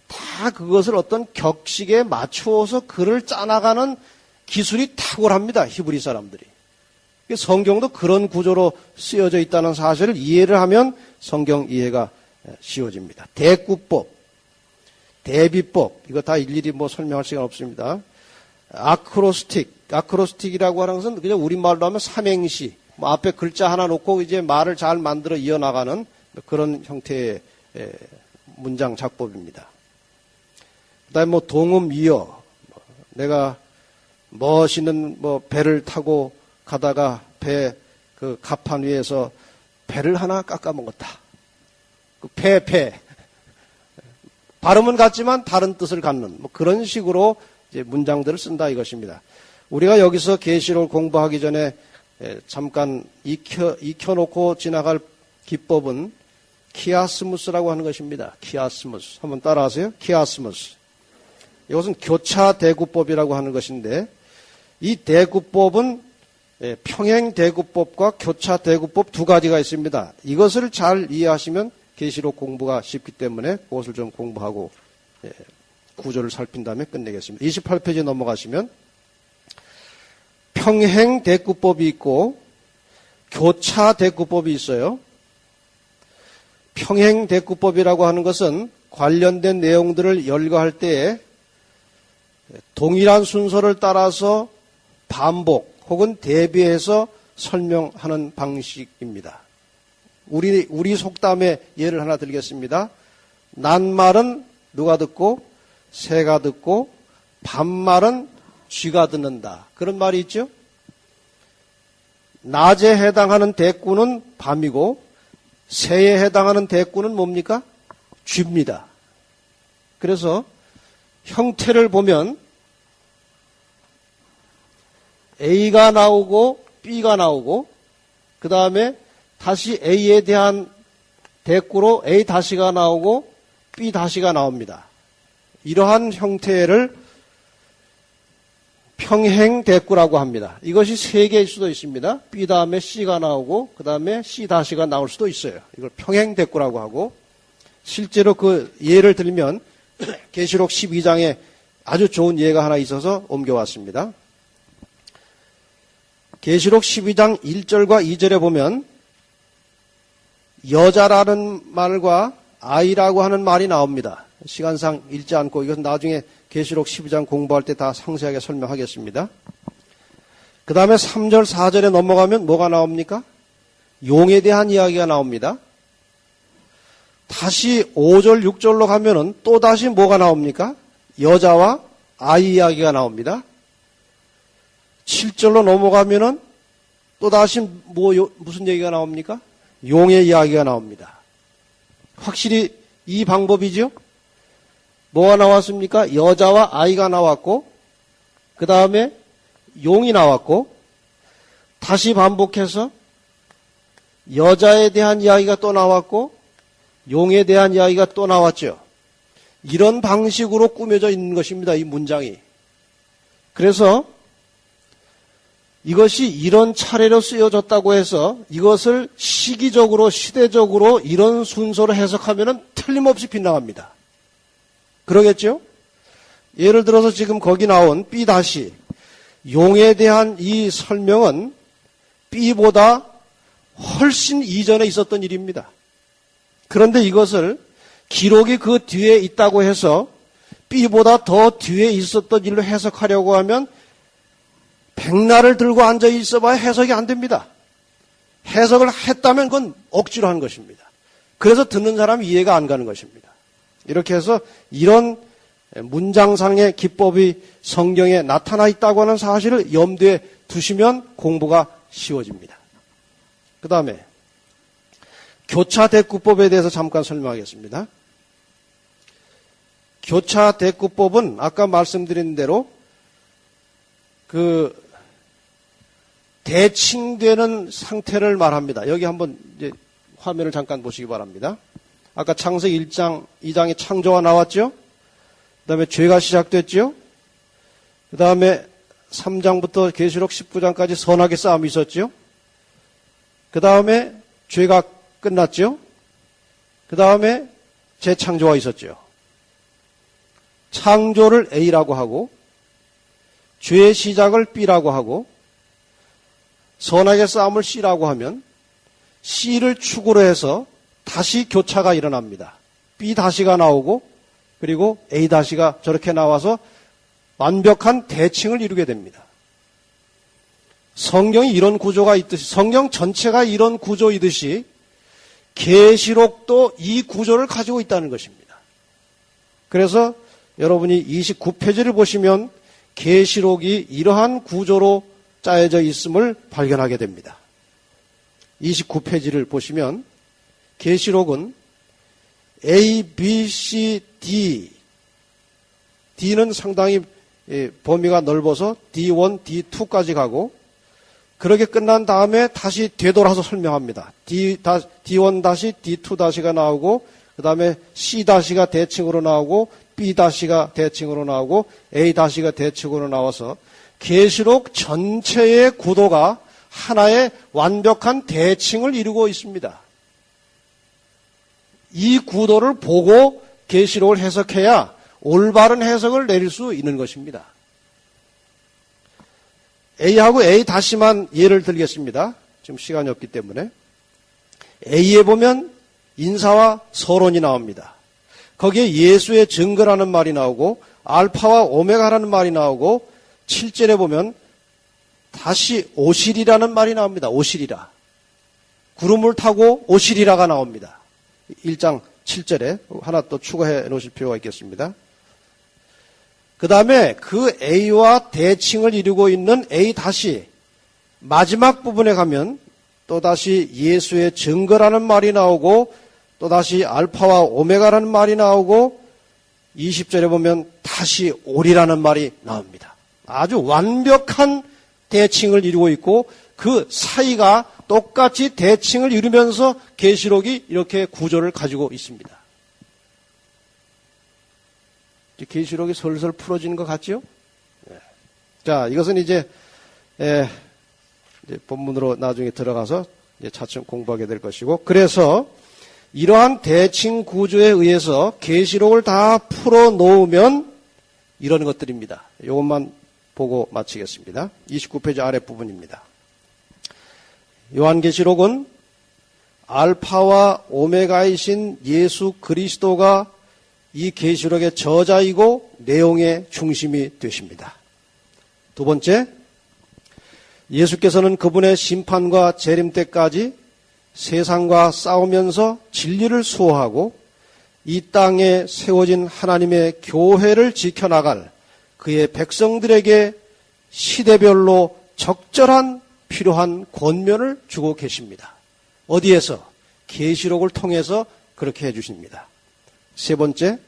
다 그것을 어떤 격식에 맞추어서 글을 짜나가는 기술이 탁월합니다. 히브리 사람들이. 성경도 그런 구조로 쓰여져 있다는 사실을 이해를 하면 성경 이해가 쉬워집니다. 대구법, 대비법, 이거 다 일일이 설명할 시간 없습니다. 아크로스틱이라고 하는 것은 그냥 우리말로 하면 삼행시, 앞에 글자 하나 놓고 이제 말을 잘 만들어 이어나가는 그런 형태의 문장 작법입니다. 그 다음에 동음이어, 내가 멋있는 배를 타고 가다가 배 그 갑판 위에서 배를 하나 깎아 먹었다. 그 배. 발음은 같지만 다른 뜻을 갖는 그런 식으로 이제 문장들을 쓴다 이것입니다. 우리가 여기서 계시록을 공부하기 전에 잠깐 익혀놓고 지나갈 기법은 키아스무스라고 하는 것입니다. 키아스무스. 한번 따라하세요. 키아스무스. 이것은 교차 대구법이라고 하는 것인데 이 대구법은 평행 대구법과 교차 대구법 두 가지가 있습니다. 이것을 잘 이해하시면 계시록 공부가 쉽기 때문에 그것을 좀 공부하고 구조를 살핀 다음에 끝내겠습니다. 28페이지 넘어가시면 평행 대구법이 있고 교차 대구법이 있어요. 평행 대구법이라고 하는 것은 관련된 내용들을 열거할 때에 동일한 순서를 따라서 반복 혹은 대비해서 설명하는 방식입니다. 우리 속담의 예를 하나 들겠습니다. 낱말은 누가 듣고 새가 듣고 반말은 쥐가 듣는다. 그런 말이 있죠. 낮에 해당하는 대꾸는 밤이고 새에 해당하는 대꾸는 뭡니까? 쥐입니다. 그래서 형태를 보면 A가 나오고 B가 나오고 그 다음에 다시 A에 대한 대꾸로 A 다시가 나오고 B 다시가 나옵니다. 이러한 형태를 평행 대꾸라고 합니다. 이것이 세 개일 수도 있습니다. B 다음에 C가 나오고 그 다음에 C 다시가 나올 수도 있어요. 이걸 평행 대꾸라고 하고 실제로 그 예를 들면 계시록 12장에 아주 좋은 예가 하나 있어서 옮겨왔습니다. 계시록 12장 1절과 2절에 보면 여자라는 말과 아이라고 하는 말이 나옵니다. 시간상 읽지 않고 이것은 나중에 계시록 12장 공부할 때 다 상세하게 설명하겠습니다. 그 다음에 3절 4절에 넘어가면 뭐가 나옵니까? 용에 대한 이야기가 나옵니다. 다시 5절 6절로 가면은 또 다시 뭐가 나옵니까? 여자와 아이 이야기가 나옵니다. 7절로 넘어가면은 또 다시 무슨 얘기가 나옵니까? 용의 이야기가 나옵니다. 확실히 이 방법이죠? 뭐가 나왔습니까? 여자와 아이가 나왔고, 그 다음에 용이 나왔고, 다시 반복해서 여자에 대한 이야기가 또 나왔고, 용에 대한 이야기가 또 나왔죠. 이런 방식으로 꾸며져 있는 것입니다. 이 문장이. 그래서 이것이 이런 차례로 쓰여졌다고 해서 이것을 시기적으로 시대적으로 이런 순서로 해석하면 틀림없이 빗나갑니다. 그러겠죠? 예를 들어서 지금 거기 나온 B 다시 용에 대한 이 설명은 B보다 훨씬 이전에 있었던 일입니다. 그런데 이것을 기록이 그 뒤에 있다고 해서 B보다 더 뒤에 있었던 일로 해석하려고 하면 백날을 들고 앉아 있어봐야 해석이 안 됩니다. 해석을 했다면 그건 억지로 한 것입니다. 그래서 듣는 사람이 이해가 안 가는 것입니다. 이렇게 해서 이런 문장상의 기법이 성경에 나타나 있다고 하는 사실을 염두에 두시면 공부가 쉬워집니다. 그 다음에 교차 대꾸법에 대해서 잠깐 설명하겠습니다. 교차 대꾸법은 아까 말씀드린 대로 그 대칭되는 상태를 말합니다. 여기 한번 이제 화면을 잠깐 보시기 바랍니다. 아까 창세기 1장, 2장에 창조가 나왔죠? 그 다음에 죄가 시작됐죠? 그 다음에 3장부터 계시록 19장까지 선악의 싸움이 있었죠? 그 다음에 죄가 끝났죠? 그 다음에 재창조가 있었죠. 창조를 A라고 하고 죄의 시작을 B라고 하고 선악의 싸움을 C라고 하면 C를 축으로 해서 다시 교차가 일어납니다. B 다시가 나오고 그리고 A 다시가 저렇게 나와서 완벽한 대칭을 이루게 됩니다. 성경이 이런 구조가 있듯이 성경 전체가 이런 구조이듯이 계시록도 이 구조를 가지고 있다는 것입니다. 그래서 여러분이 29페이지를 보시면 계시록이 이러한 구조로 짜여져 있음을 발견하게 됩니다. 29페이지를 보시면 계시록은 A, B, C, D D는 상당히 범위가 넓어서 D1, D2까지 가고 그렇게 끝난 다음에 다시 되돌아서 설명합니다. D1 다시 D2 다시가 나오고 그 다음에 C 다시가 대칭으로 나오고 B 다시가 대칭으로 나오고 A 다시가 대칭으로 나와서 계시록 전체의 구도가 하나의 완벽한 대칭을 이루고 있습니다. 이 구도를 보고 계시록을 해석해야 올바른 해석을 내릴 수 있는 것입니다. A하고 A 다시만 예를 들겠습니다. 지금 시간이 없기 때문에. A에 보면 인사와 서론이 나옵니다. 거기에 예수의 증거라는 말이 나오고 알파와 오메가라는 말이 나오고 7절에 보면 다시 오시리라는 말이 나옵니다. 오시리라. 구름을 타고 오시리라가 나옵니다. 1장 7절에 하나 또 추가해 놓으실 필요가 있겠습니다. 그 다음에 그 A와 대칭을 이루고 있는 A 다시 마지막 부분에 가면 또다시 예수의 증거라는 말이 나오고 또다시 알파와 오메가라는 말이 나오고 20절에 보면 다시 오리라는 말이 나옵니다. 아주 완벽한 대칭을 이루고 있고 그 사이가 똑같이 대칭을 이루면서 계시록이 이렇게 구조를 가지고 있습니다. 계시록이 솔솔 풀어지는 것 같죠? 자, 이것은 이제 본문으로 나중에 들어가서 이제 차츰 공부하게 될 것이고, 그래서 이러한 대칭 구조에 의해서 계시록을 다 풀어 놓으면 이런 것들입니다. 이것만 보고 마치겠습니다. 29페이지 아랫부분입니다. 요한계시록은 알파와 오메가이신 예수 그리스도가 이 계시록의 저자이고 내용의 중심이 되십니다. 두 번째, 예수께서는 그분의 심판과 재림 때까지 세상과 싸우면서 진리를 수호하고 이 땅에 세워진 하나님의 교회를 지켜나갈 그의 백성들에게 시대별로 적절한 필요한 권면을 주고 계십니다. 어디에서? 계시록을 통해서 그렇게 해주십니다. 세 번째,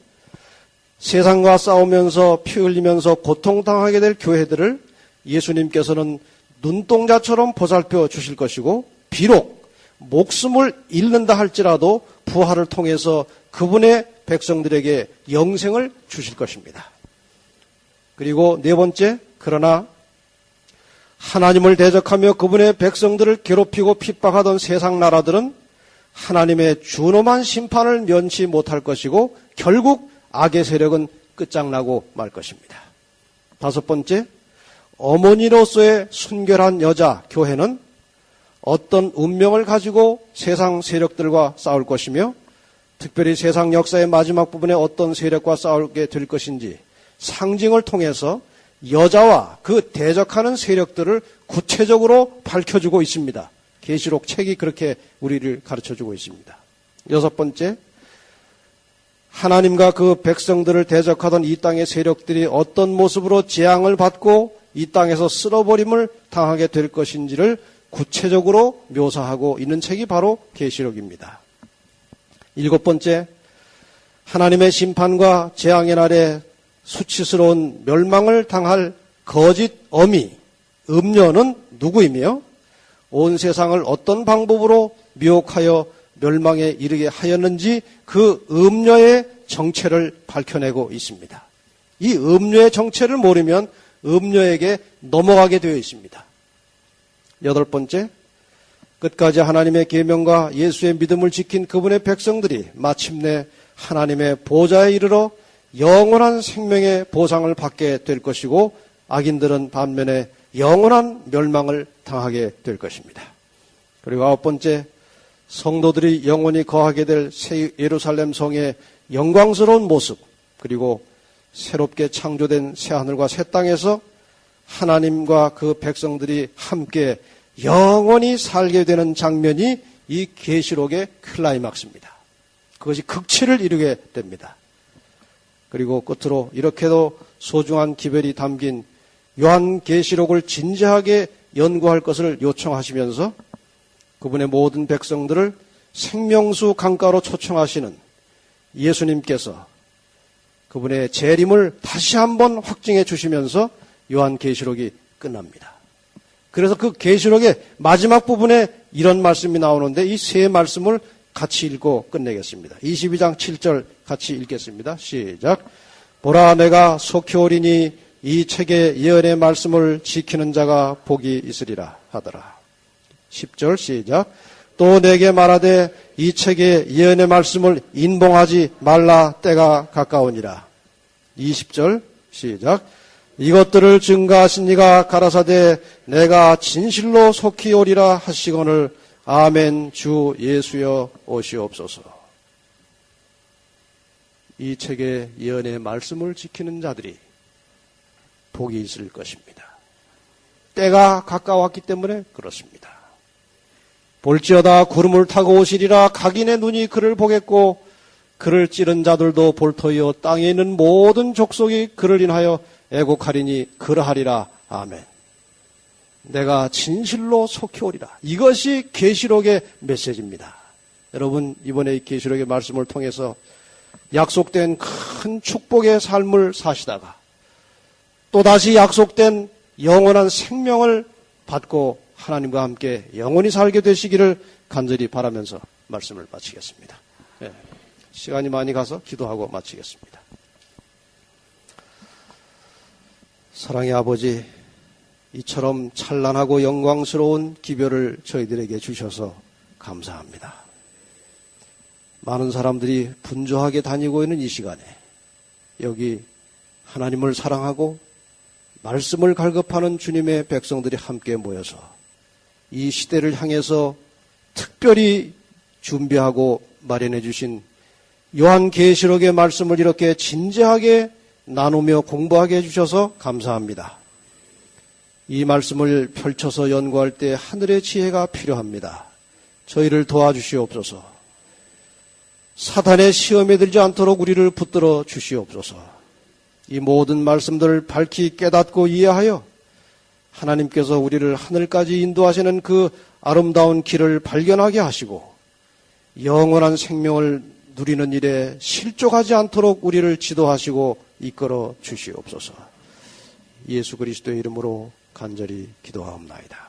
세상과 싸우면서 피 흘리면서 고통당하게 될 교회들을 예수님께서는 눈동자처럼 보살펴 주실 것이고 비록 목숨을 잃는다 할지라도 부활을 통해서 그분의 백성들에게 영생을 주실 것입니다. 그리고 네 번째, 그러나 하나님을 대적하며 그분의 백성들을 괴롭히고 핍박하던 세상 나라들은 하나님의 준엄한 심판을 면치 못할 것이고 결국 악의 세력은 끝장나고 말 것입니다. 다섯 번째, 어머니로서의 순결한 여자 교회는 어떤 운명을 가지고 세상 세력들과 싸울 것이며 특별히 세상 역사의 마지막 부분에 어떤 세력과 싸우게 될 것인지 상징을 통해서 여자와 그 대적하는 세력들을 구체적으로 밝혀주고 있습니다. 계시록 책이 그렇게 우리를 가르쳐주고 있습니다. 여섯 번째, 하나님과 그 백성들을 대적하던 이 땅의 세력들이 어떤 모습으로 재앙을 받고 이 땅에서 쓸어버림을 당하게 될 것인지를 구체적으로 묘사하고 있는 책이 바로 계시록입니다. 일곱 번째, 하나님의 심판과 재앙의 날에 수치스러운 멸망을 당할 거짓 어미, 음녀는 누구이며 온 세상을 어떤 방법으로 미혹하여 멸망에 이르게 하였는지 그 음녀의 정체를 밝혀내고 있습니다. 이 음녀의 정체를 모르면 음녀에게 넘어가게 되어 있습니다. 8번째, 끝까지 하나님의 계명과 예수의 믿음을 지킨 그분의 백성들이 마침내 하나님의 보좌에 이르러 영원한 생명의 보상을 받게 될 것이고 악인들은 반면에 영원한 멸망을 당하게 될 것입니다. 그리고 9번째, 성도들이 영원히 거하게 될 새 예루살렘 성의 영광스러운 모습, 그리고 새롭게 창조된 새 하늘과 새 땅에서 하나님과 그 백성들이 함께 영원히 살게 되는 장면이 이 계시록의 클라이막스입니다. 그것이 극치를 이루게 됩니다. 그리고 끝으로 이렇게도 소중한 기별이 담긴 요한계시록을 진지하게 연구할 것을 요청하시면서 그분의 모든 백성들을 생명수 강가로 초청하시는 예수님께서 그분의 재림을 다시 한번 확증해 주시면서 요한계시록이 끝납니다. 그래서 그 계시록의 마지막 부분에 이런 말씀이 나오는데 이 세 말씀을 같이 읽고 끝내겠습니다. 22장 7절 같이 읽겠습니다. 시작. 보라, 내가 속히 오리니 이 책의 예언의 말씀을 지키는 자가 복이 있으리라 하더라. 10절 시작. 또 내게 말하되 이 책의 예언의 말씀을 인봉하지 말라, 때가 가까우니라. 20절 시작. 이것들을 증거하신 이가 가라사대 내가 진실로 속히 오리라 하시거늘 아멘. 주 예수여 오시옵소서. 이 책의 예언의 말씀을 지키는 자들이 복이 있을 것입니다. 때가 가까웠기 때문에 그렇습니다. 볼지어다 구름을 타고 오시리라. 각인의 눈이 그를 보겠고 그를 찌른 자들도 볼터이요 땅에 있는 모든 족속이 그를 인하여 애곡하리니 그러하리라. 아멘. 내가 진실로 속히 오리라. 이것이 계시록의 메시지입니다. 여러분, 이번에 이 계시록의 말씀을 통해서 약속된 큰 축복의 삶을 사시다가 또다시 약속된 영원한 생명을 받고 하나님과 함께 영원히 살게 되시기를 간절히 바라면서 말씀을 마치겠습니다. 네, 시간이 많이 가서 기도하고 마치겠습니다. 사랑의 아버지, 이처럼 찬란하고 영광스러운 기별을 저희들에게 주셔서 감사합니다. 많은 사람들이 분주하게 다니고 있는 이 시간에 여기 하나님을 사랑하고 말씀을 갈급하는 주님의 백성들이 함께 모여서 이 시대를 향해서 특별히 준비하고 마련해 주신 요한계시록의 말씀을 이렇게 진지하게 나누며 공부하게 해주셔서 감사합니다. 이 말씀을 펼쳐서 연구할 때 하늘의 지혜가 필요합니다. 저희를 도와주시옵소서. 사탄의 시험에 들지 않도록 우리를 붙들어 주시옵소서. 이 모든 말씀들을 밝히 깨닫고 이해하여 하나님께서 우리를 하늘까지 인도하시는 그 아름다운 길을 발견하게 하시고 영원한 생명을 누리는 일에 실족하지 않도록 우리를 지도하시고 이끌어 주시옵소서. 예수 그리스도의 이름으로 간절히 기도하옵나이다.